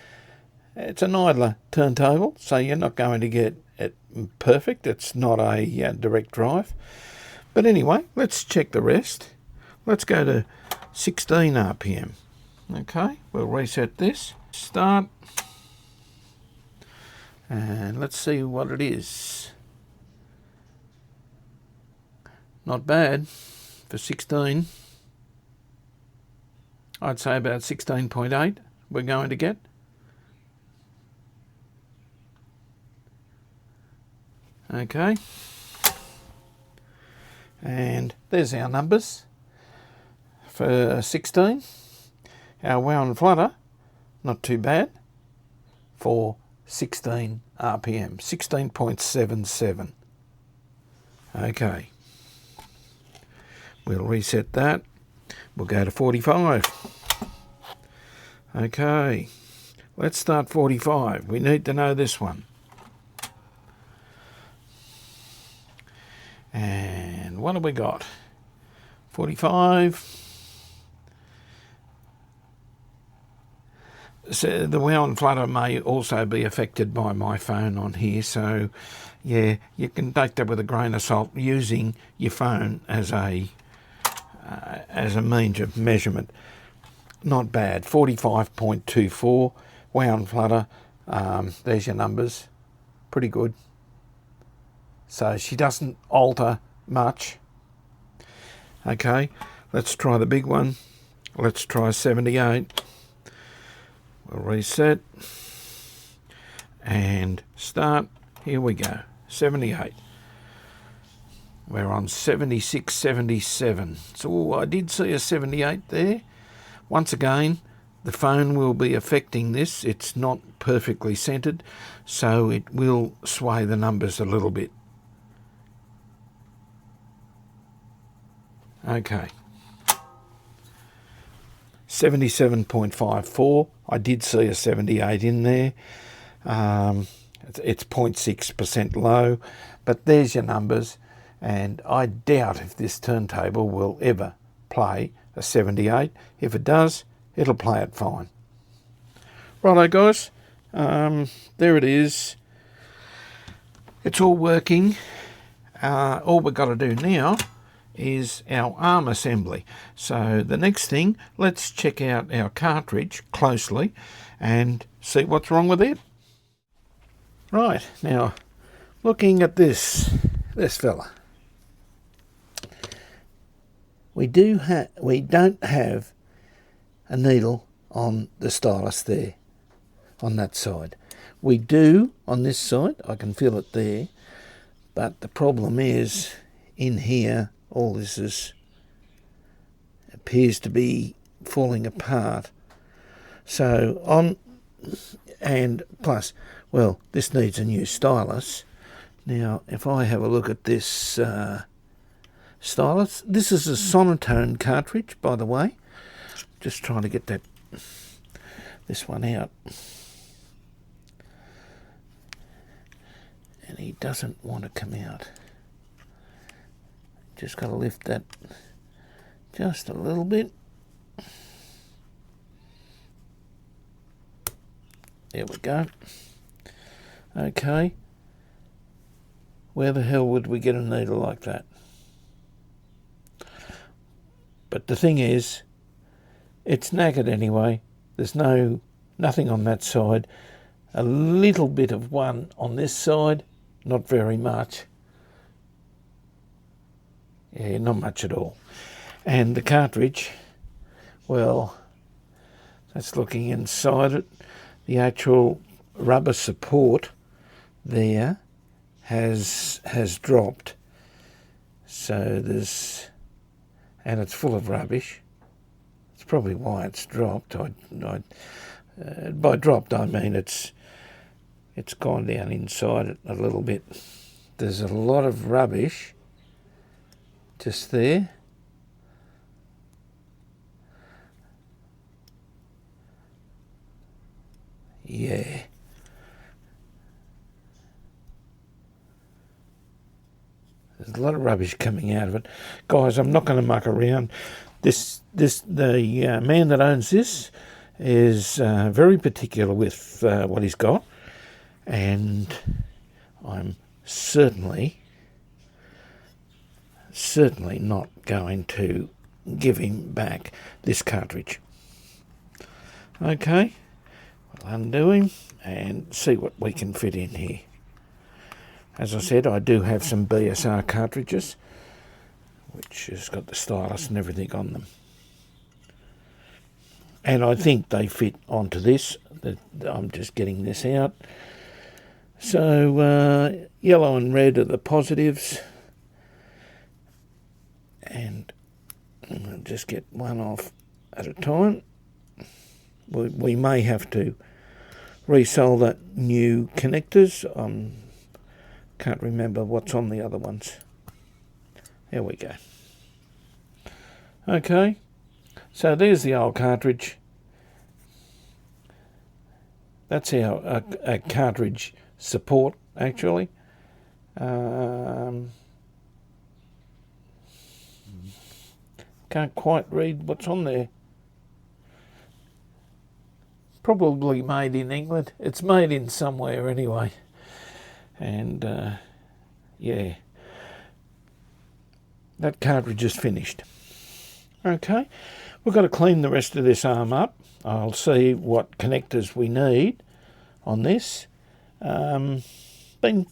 idler turntable, so you're not going to get it perfect. It's not a direct drive. But anyway, let's check the rest. Let's go to 16 RPM. Okay, we'll reset this. Start. And let's see what it is. Not bad for 16. I'd say about 16.8 we're going to get. Okay. And there's our numbers for 16. Our wow and flutter, not too bad for 16 RPM, 16.77. Okay. We'll reset that. We'll go to 45. Okay, let's start 45. We need to know this one. And what have we got? 45. So the wow and flutter may also be affected by my phone on here, so yeah, you can take that with a grain of salt using your phone as a means of measurement. Not bad. 45.24 wow and flutter. There's your numbers. Pretty good. So she doesn't alter much. Okay, let's try the big one. Let's try 78. We'll reset and start. Here we go. 78. We're on 76, 77. So I did see a 78 there. Once again, the phone will be affecting this. It's not perfectly centered, so it will sway the numbers a little bit. Okay. 77.54. I did see a 78 in there. It's 0.6% low, but there's your numbers. And I doubt if this turntable will ever play a 78. If it does, it'll play it fine. Righto, guys. There it is. It's all working. All we've got to do now is our arm assembly. So the next thing, let's check out our cartridge closely and see what's wrong with it. Right, now looking at this fella. We don't have a needle on the stylus there, on that side. We do on this side, I can feel it there, but the problem is in here, all this appears to be falling apart. So and plus, well, this needs a new stylus. Now, if I have a look at this stylus. This is a Sonotone cartridge, by the way. Just trying to get this one out. And he doesn't want to come out. Just got to lift that just a little bit. There we go. Okay. Where the hell would we get a needle like that? But the thing is, it's knackered anyway. There's no nothing on that side. A little bit of one on this side, not very much. Yeah, not much at all. And the cartridge, well, that's looking inside it. The actual rubber support there has dropped. So there's, and it's full of rubbish. It's probably why it's dropped. By dropped I mean it's gone down inside it a little bit. There's a lot of rubbish just there. Yeah. There's a lot of rubbish coming out of it. Guys, I'm not going to muck around. The man that owns this is very particular with what he's got, and I'm certainly not going to give him back this cartridge. Okay, we'll undo him and see what we can fit in here. As I said, I do have some BSR cartridges, which has got the stylus and everything on them. And I think they fit onto this. I'm just getting this out. So yellow and red are the positives. And I'll just get one off at a time. We may have to resolder new connectors. Can't remember what's on the other ones. There we go. Okay, so there's the old cartridge. That's our cartridge support, actually. Can't quite read what's on there. Probably made in England. It's made in somewhere anyway. And yeah, that cartridge is finished. Okay, we've got to clean the rest of this arm up. I'll see what connectors we need on this. Been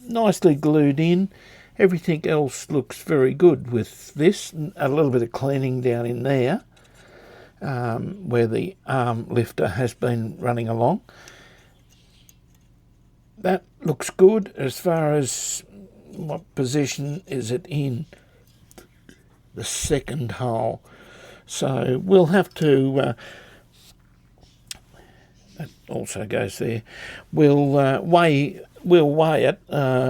nicely glued in. Everything else looks very good with this. A little bit of cleaning down in there where the arm lifter has been running along. That looks good. As far as what position is it in, the second hole. So we'll have to, that also goes there. We'll weigh it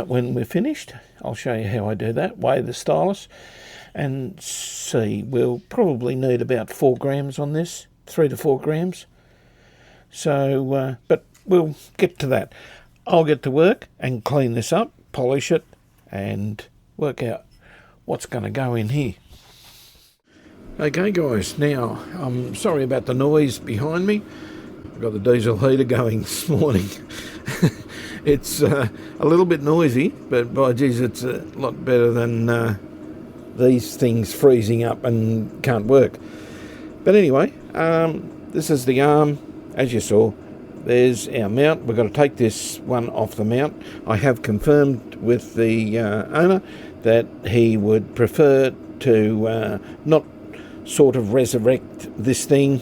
when we're finished. I'll show you how I do that. Weigh the stylus and see. We'll probably need about 4 grams on this, 3 to 4 grams. So, but we'll get to that. I'll get to work and clean this up, polish it, and work out what's going to go in here. Okay guys, now I'm sorry about the noise behind me. I've got the diesel heater going this morning. It's a little bit noisy, but by geez, it's a lot better than these things freezing up and can't work. But anyway, this is the arm, as you saw. There's our mount. We've got to take this one off the mount. I have confirmed with the owner that he would prefer to not sort of resurrect this thing.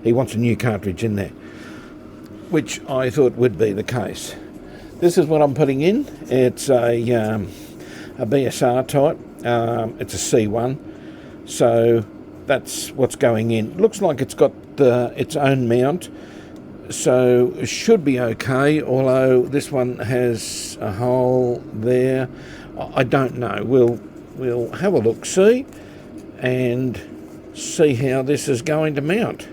He wants a new cartridge in there, which I thought would be the case. This is what I'm putting in. It's a BSR type. It's a C1. So that's what's going in. Looks like it's got its own mount. So it should be okay, although this one has a hole there. I don't know. We'll have a look, see, and see how this is going to mount.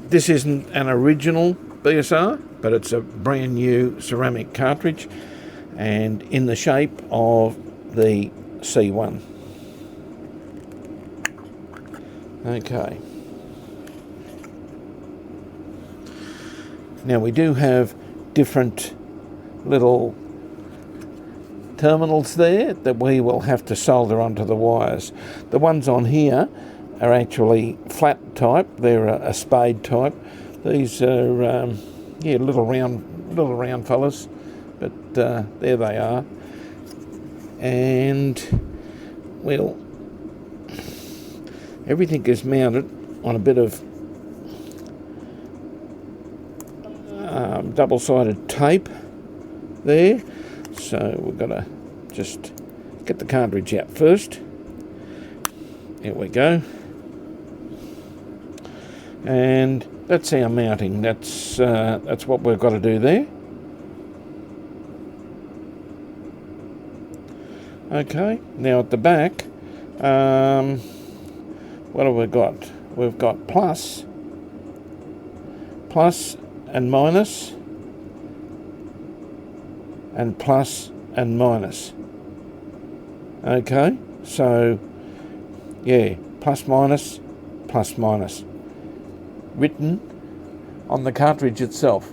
This isn't an original BSR, but it's a brand new ceramic cartridge and in the shape of the C1. Okay. Now we do have different little terminals there that we will have to solder onto the wires. The ones on here are actually flat type. They're a spade type. These are little round fellas, but there they are. And well, everything is mounted on a bit of double-sided tape there. So we've got to just get the cartridge out first. There we go. And that's our mounting. That's what we've got to do there. Okay, now at the back, what have we got? We've got plus and minus, and plus and minus. Okay, so yeah, plus minus, written on the cartridge itself.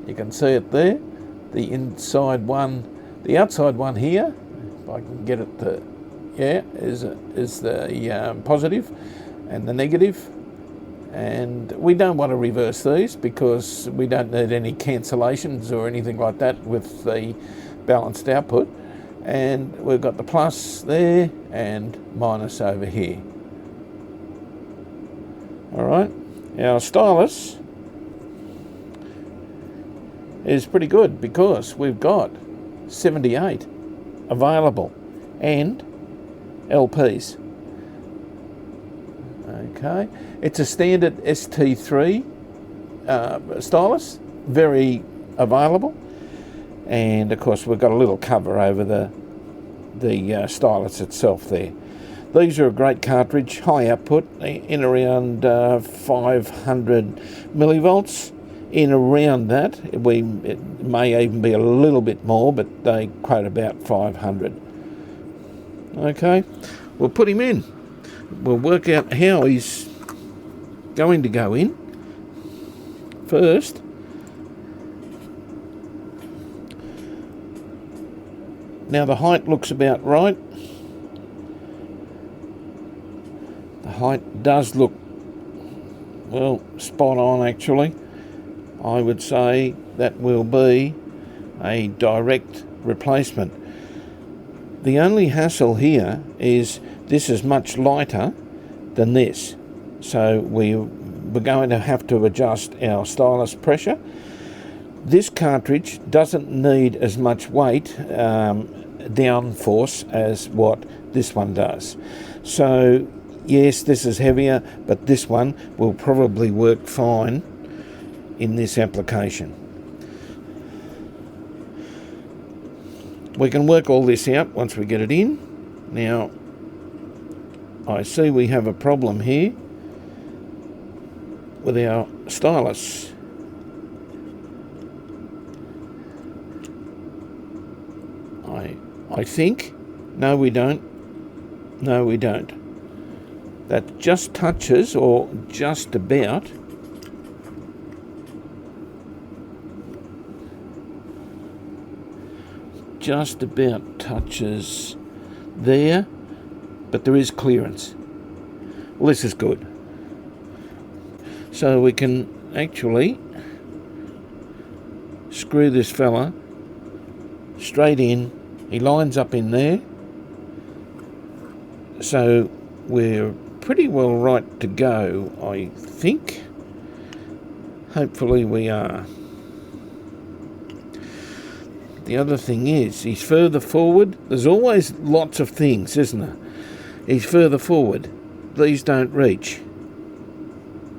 You can see it there. The inside one, the outside one here, if I can get it to, is the positive and the negative. And we don't want to reverse these because we don't need any cancellations or anything like that with the balanced output. And we've got the plus there and minus over here. All right, our stylus is pretty good because we've got 78 available and LPs. Okay, it's a standard ST3 stylus, very available, and of course we've got a little cover over the stylus itself there. These are a great cartridge, high output, in around 500 millivolts. In around that, it may even be a little bit more, but they quote about 500. Okay, we'll put him in. We'll work out how he's going to go in first. Now the height looks about right. The height does look, well, spot on actually. I would say that will be a direct replacement. The only hassle here is this is much lighter than this, so we're going to have to adjust our stylus pressure. This cartridge doesn't need as much weight downforce as what this one does. So yes, this is heavier, but this one will probably work fine in this application. We can work all this out once we get it in. Now, I see we have a problem here with our stylus. I think, no we don't, that just touches, or just about, touches there, but there is clearance. Well, this is good. So we can actually screw this fella straight in. He lines up in there. So we're pretty well right to go, I think. Hopefully we are. The other thing is, he's further forward. There's always lots of things, isn't there? He's further forward. These don't reach.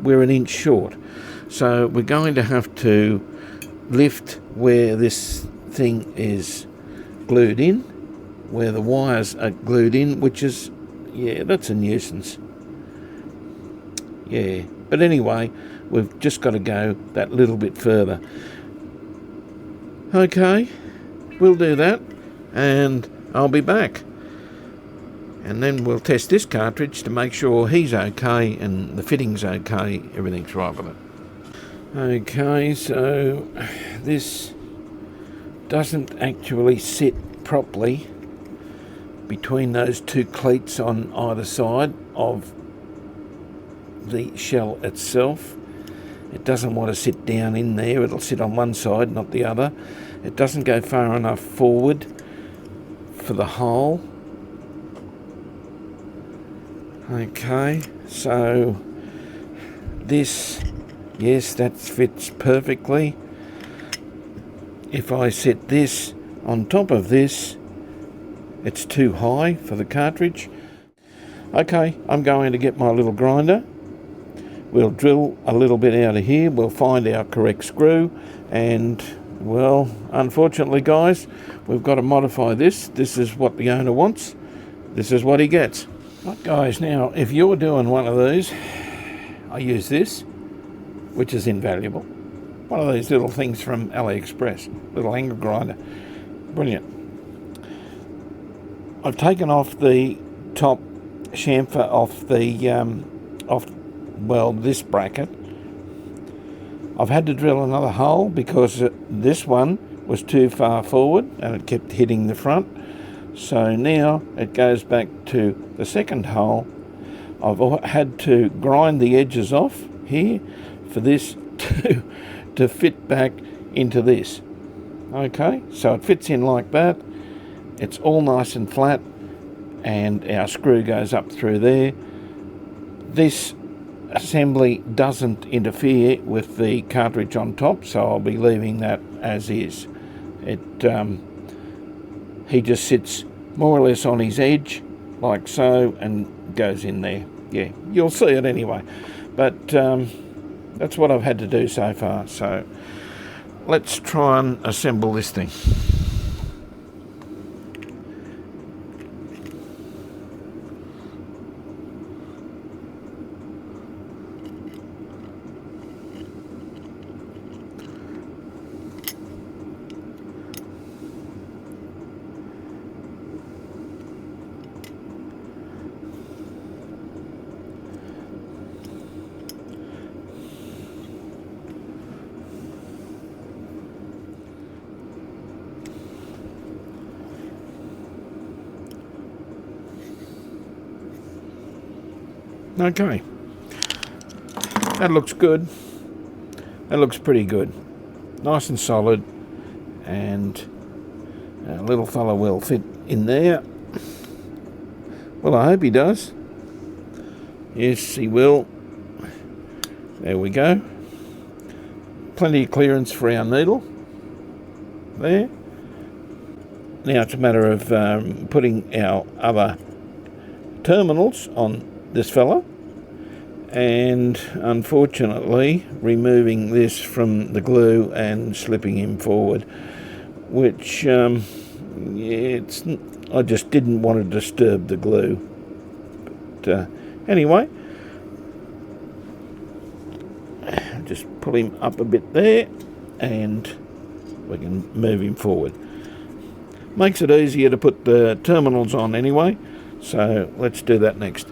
We're an inch short. So we're going to have to lift where this thing is glued in, where the wires are glued in, which is, yeah, that's a nuisance. Yeah, but anyway, we've just got to go that little bit further. Okay, we'll do that, and I'll be back. And then we'll test this cartridge to make sure he's okay and the fitting's okay, everything's right with it. Okay, so this doesn't actually sit properly between those two cleats on either side of the shell itself. It doesn't want to sit down in there. It'll sit on one side, not the other. It doesn't go far enough forward for the hole. Okay, so this, yes, that fits perfectly. If I set this on top of this, it's too high for the cartridge. Okay, I'm going to get my little grinder. We'll drill a little bit out of here. We'll find our correct screw. And, well, unfortunately, guys, we've got to modify this. This is what the owner wants. This is what he gets. Right, guys, now, if you're doing one of these, I use this, which is invaluable. One of these little things from AliExpress, little angle grinder. Brilliant. I've taken off the top chamfer off the, this bracket. I've had to drill another hole because this one was too far forward and it kept hitting the front. So now it goes back to the second hole. I've had to grind the edges off here for this to fit back into this. Okay, so it fits in like that. It's all nice and flat, and our screw goes up through there. This assembly doesn't interfere with the cartridge on top, so I'll be leaving that as is. He just sits more or less on his edge, like so, and goes in there. Yeah, you'll see it anyway. But that's what I've had to do so far. So let's try and assemble this thing. Okay, that looks good. That looks pretty good. Nice and solid, and our little fella will fit in there. Well, I hope he does. Yes, he will. There we go. Plenty of clearance for our needle there. Now it's a matter of putting our other terminals on this fella, and unfortunately removing this from the glue and slipping him forward, which I just didn't want to disturb the glue. But anyway, just pull him up a bit there and we can move him forward. Makes it easier to put the terminals on anyway, so let's do that next.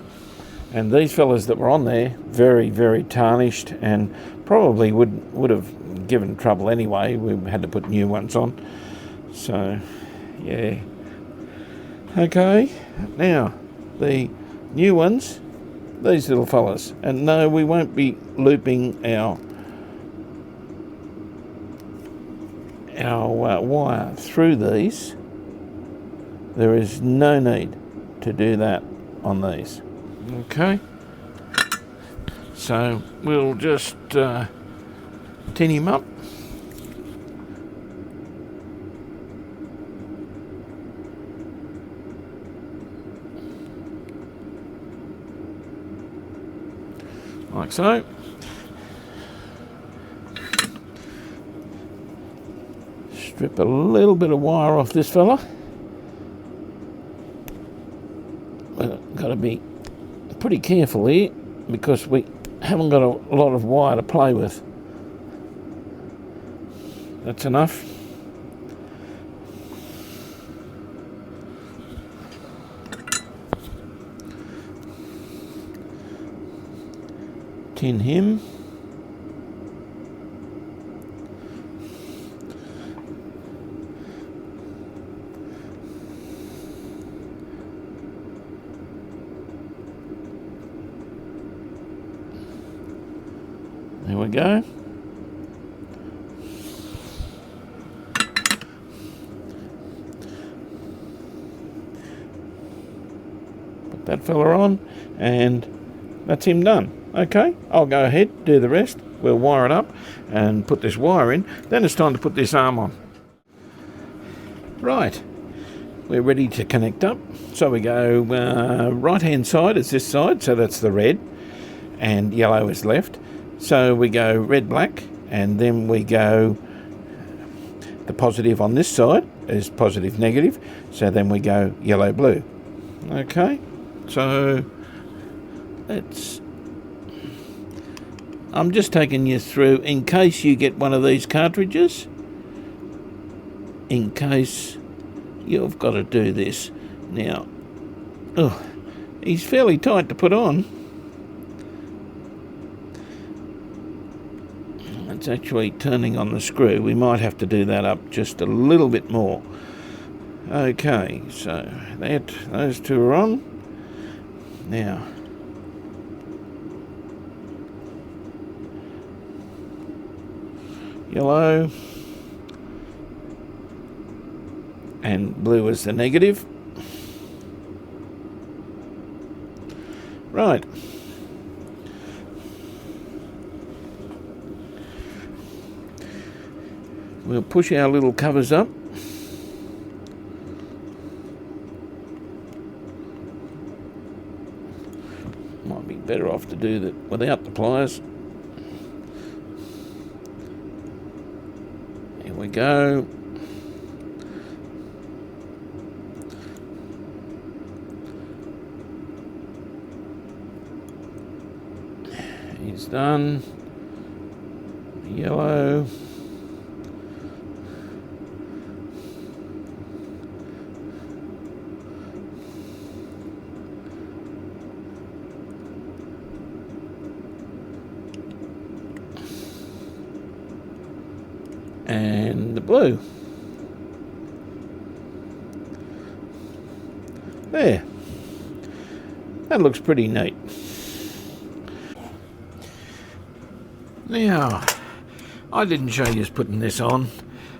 And these fellas that were on there, very, very tarnished, and probably would have given trouble anyway. We had to put new ones on. So, yeah. Okay, now, the new ones, these little fellas. And no, we won't be looping our wire through these. There is no need to do that on these. Okay, so we'll just tin him up. Like so. Strip a little bit of wire off this fella. Well, got to be pretty careful here because we haven't got a lot of wire to play with. That's enough. Tin him. go. Put that fella on, and that's him done. Okay, I'll go ahead, do the rest. We'll wire it up and put this wire in. Then it's time to put this arm on. Right, we're ready to connect up. So we go right hand side is this side, so that's the red, and yellow is left. So we go red, black, and then we go the positive on this side is positive, negative. So then we go yellow, blue. Okay, so I'm just taking you through in case you get one of these cartridges, in case you've got to do this. Now, he's fairly tight to put on. It's actually turning on the screw. We might have to do that up just a little bit more. Okay, so those two are on. Now, yellow and blue is the negative. Right. We'll push our little covers up. Might be better off to do that without the pliers. Here we go. He's done. Yellow. And the blue. There. That looks pretty neat. Now, I didn't show you putting this on.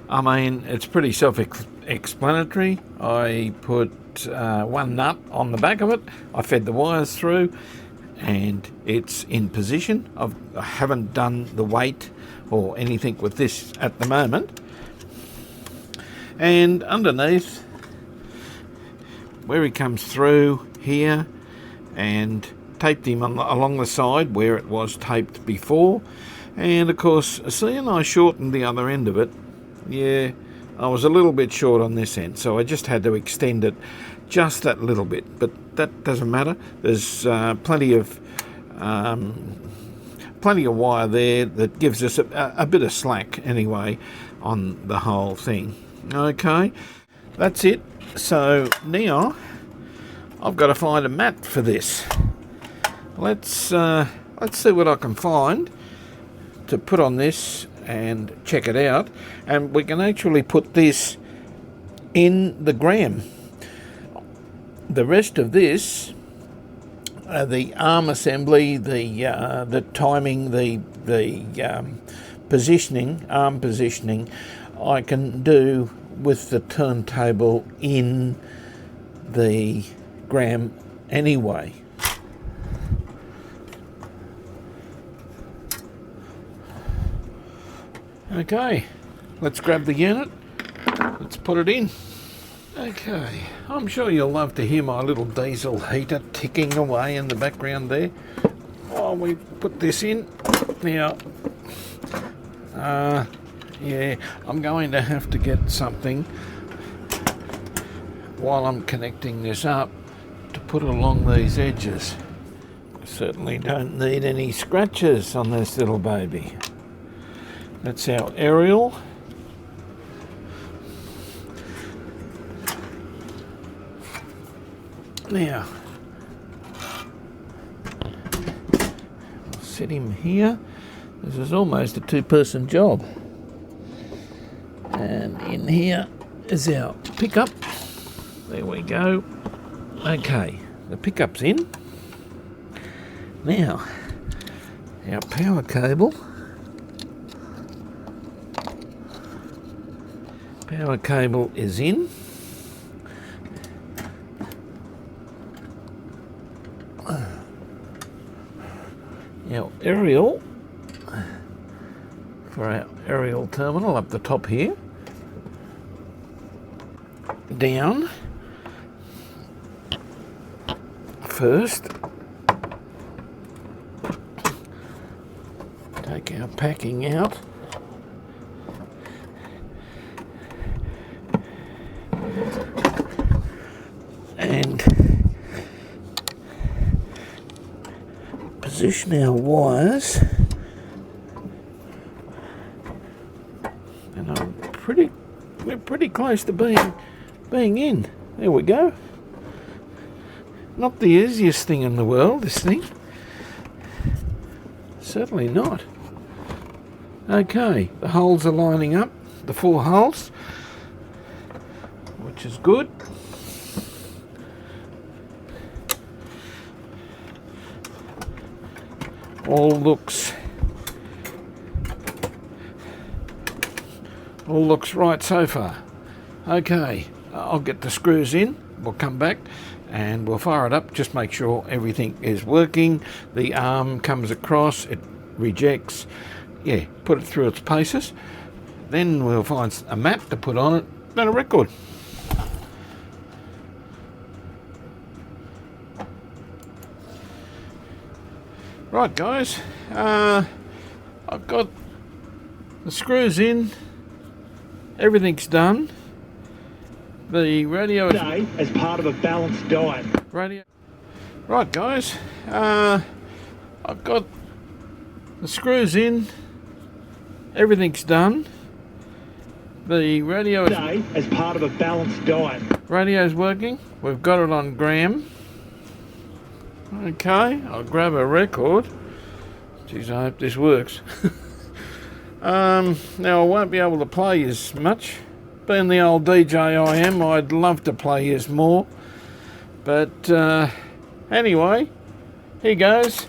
I mean, it's pretty self-explanatory. I put one nut on the back of it. I fed the wires through, and it's in position. I haven't done the weight or anything with this at the moment. And underneath, where he comes through here, and taped him along the side where it was taped before. And of course, seeing I shortened the other end of it, yeah, I was a little bit short on this end, so I just had to extend it just that little bit. But that doesn't matter. There's plenty of wire there that gives us a bit of slack anyway on the whole thing. Okay, that's it. So now I've got to find a mat for this. Let's see what I can find to put on this and check it out. And we can actually put this in the gram. The rest of this, the arm assembly, the timing, the positioning, arm positioning, I can do with the turntable in the gram anyway. Okay, let's grab the unit, let's put it in. Okay, I'm sure you'll love to hear my little diesel heater ticking away in the background there while we put this in. Now, yeah, I'm going to have to get something while I'm connecting this up to put along these edges. Certainly don't need any scratches on this little baby. That's our aerial. Now, I'll set him here. This is almost a two-person job. And in here is our pickup. There we go. Okay, the pickup's in. Now, our power cable Power cable is in. Our aerial, for our aerial terminal up the top here. Down first. Take our packing out. And position our wires. And we're pretty close to being in. There we go. Not the easiest thing in the world, this thing. Certainly not. Okay, the holes are lining up, the 4 holes, which is good. All looks right so far. Okay, I'll get the screws in, we'll come back and we'll fire it up, just make sure everything is working. The arm comes across, it rejects, yeah, put it through its paces. Then we'll find a map to put on it, and a record. Right guys, I've got the screws in, everything's done. The radio is as part of a balanced diet. Radio. Right guys, I've got the screws in, everything's done. The radio is as part of a balanced diet. Radio's working, we've got it on gram. Okay, I'll grab a record. Jeez, I hope this works. Now I won't be able to play as much. Being the old DJ I am, I'd love to play as more. But anyway, here goes.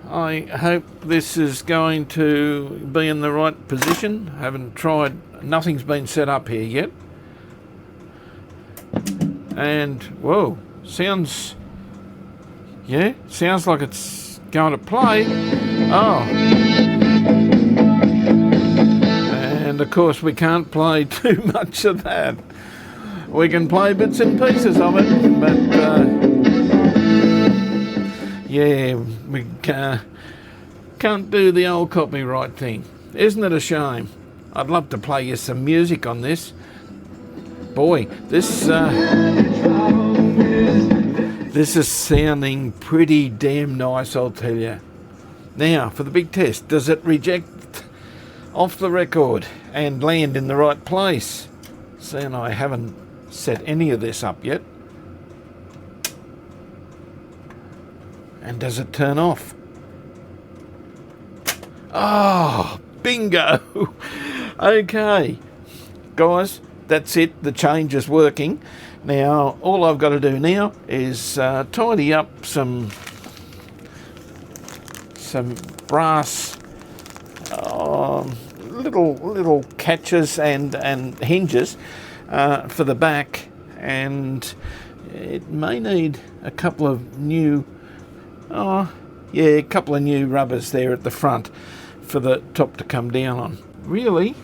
I hope this is going to be in the right position. Haven't tried, nothing's been set up here yet. And whoa, sounds like it's going to play. Oh. And of course we can't play too much of that. We can play bits and pieces of it, but yeah, we can't do the old copyright thing. Isn't it a shame? I'd love to play you some music on this. Boy, this is sounding pretty damn nice, I'll tell you. Now, for the big test, does it reject off the record and land in the right place? See, and I haven't set any of this up yet. And does it turn off? Oh, bingo! Okay, guys, that's it. The change is working. Now, all I've got to do now is tidy up some brass little catches and hinges for the back, and it may need a couple of new rubbers there at the front for the top to come down on. Really,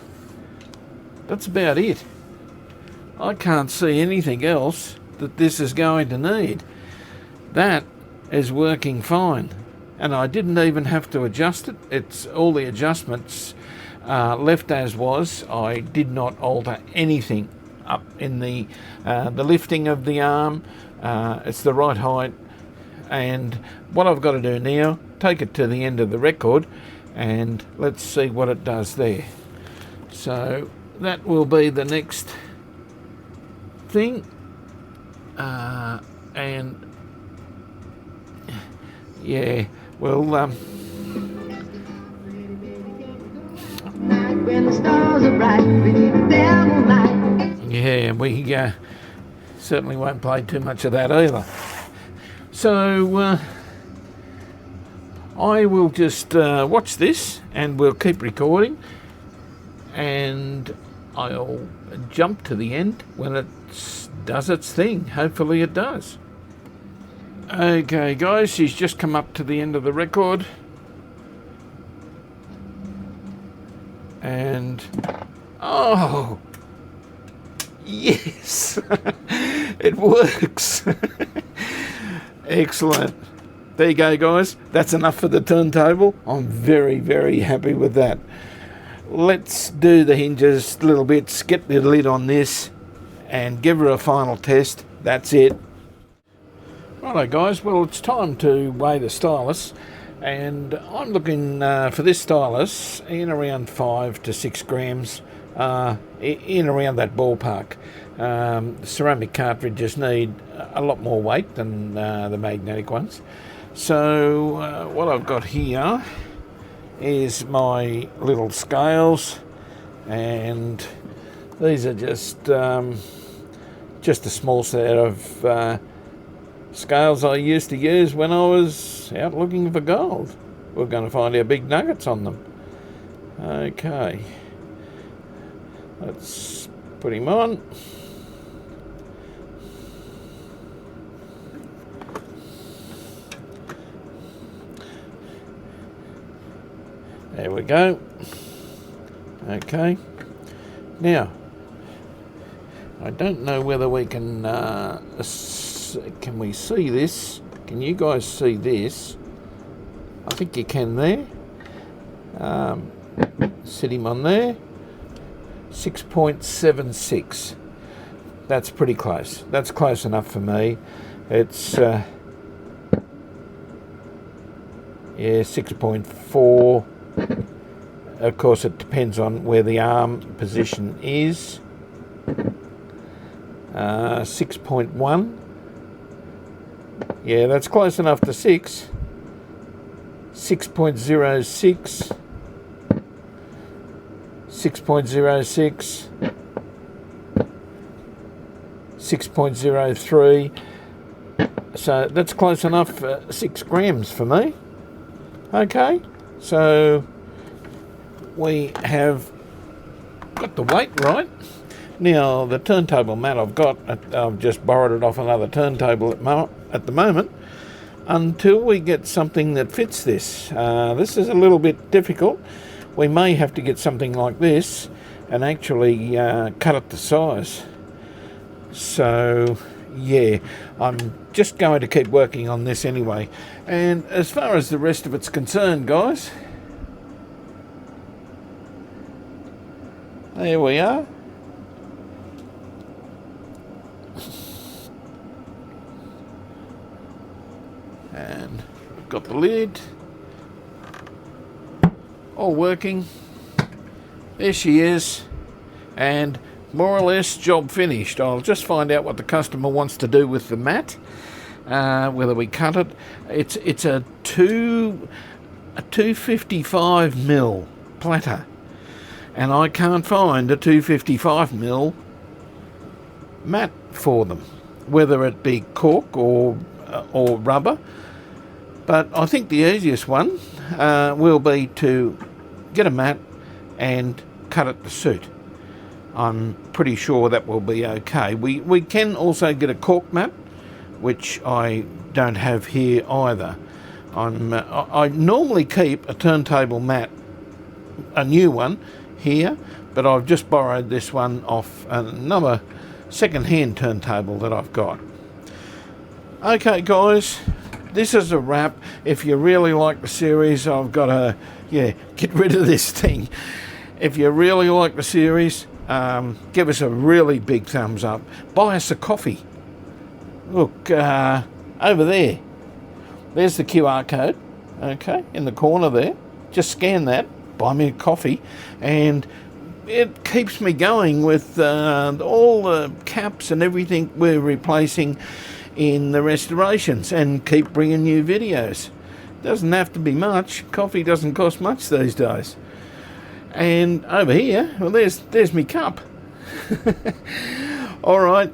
that's about it. I can't see anything else that this is going to need. That is working fine, and I didn't even have to adjust it. It's all the adjustments left as was. I did not alter anything up in the lifting of the arm. It's the right height, and what I've got to do now, take it to the end of the record, and let's see what it does there. So that will be the next thing, and yeah, well, when the stars are bright, yeah, we certainly won't play too much of that either. So I will just watch this, and we'll keep recording, and I'll jump to the end when it does its thing. Hopefully it does. Okay guys, she's just come up to the end of the record. And, oh, yes, it works. Excellent. There you go guys, that's enough for the turntable. I'm very, very happy with that. Let's do the hinges little bits, get the lid on this and give her a final test. That's it. Righto guys, well it's time to weigh the stylus, and I'm looking for this stylus in around 5 to 6 grams, in around that ballpark. Ceramic cartridges need a lot more weight than the magnetic ones. So what I've got here is my little scales, and these are just a small set of scales I used to use when I was out looking for gold. We're going to find our big nuggets on them. Okay, let's put him on. There we go. Okay, now I don't know whether we can we see this? Can you guys see this? I think you can there. Sit him on there. 6.76. That's pretty close. That's close enough for me. It's yeah, 6.4. Of course it depends on where the arm position is. 6.1. Yeah, that's close enough to 6. 6.06. 6.06. 6.03. So that's close enough for 6 grams for me. Okay, so we have got the weight right. Now the turntable mat I've just borrowed it off another turntable at the moment, until we get something that fits this. This is a little bit difficult. We may have to get something like this and actually cut it to size. So yeah, I'm just going to keep working on this anyway. And as far as the rest of it's concerned guys, there we are. And got the lid all working. There she is, and more or less job finished. I'll just find out what the customer wants to do with the mat, whether we cut it. It's a 255mm platter, and I can't find a 255mm mat for them, whether it be cork or rubber. But I think the easiest one will be to get a mat and cut it to suit. I'm pretty sure that will be okay. We can also get a cork mat, which I don't have here either. I normally keep a turntable mat, a new one, here, but I've just borrowed this one off another second-hand turntable that I've got. Okay guys, this is a wrap. If you really like the series, I've got to get rid of this thing. If you really like the series, give us a really big thumbs up. Buy us a coffee. Look, over there, there's the QR code, okay, in the corner there. Just scan that, buy me a coffee, and it keeps me going with all the caps and everything we're replacing in the restorations, and keep bringing new videos. Doesn't have to be much. Coffee doesn't cost much these days. And over here, well, there's me cup. All right,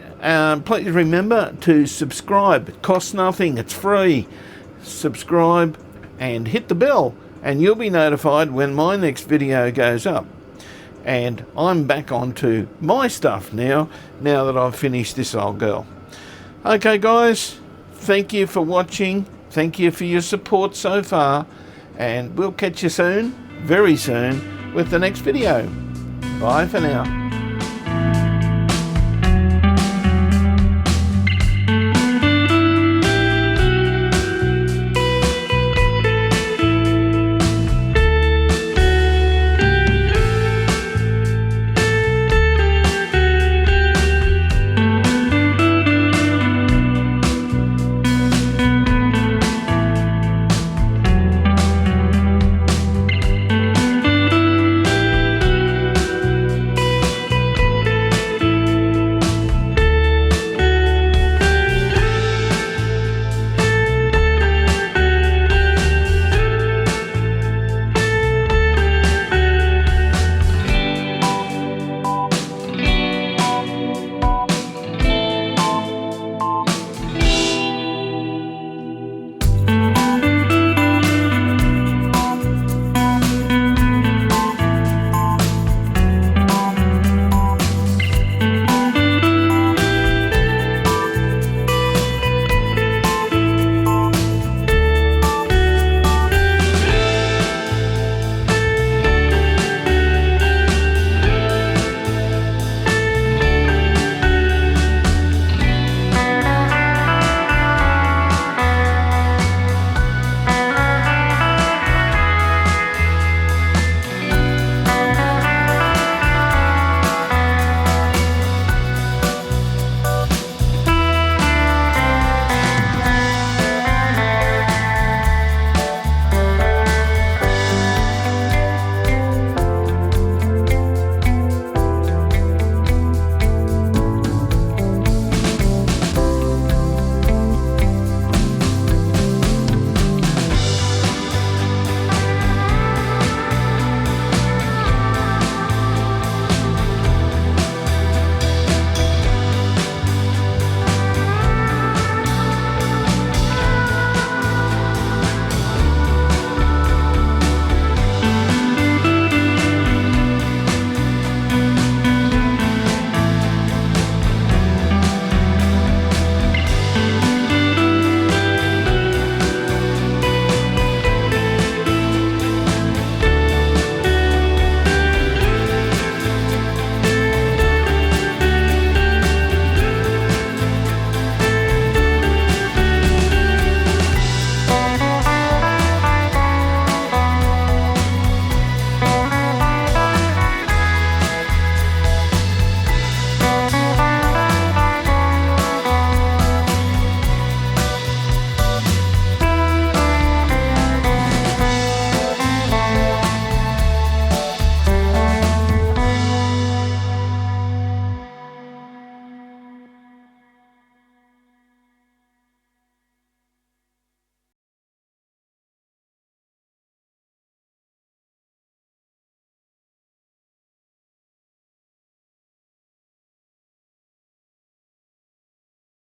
please remember to subscribe. It costs nothing, it's free. Subscribe and hit the bell, and you'll be notified when my next video goes up. and I'm back onto my stuff now that I've finished this old girl. Okay guys, thank you for watching, thank you for your support so far, and we'll catch you soon, very soon, with the next video. Bye for now.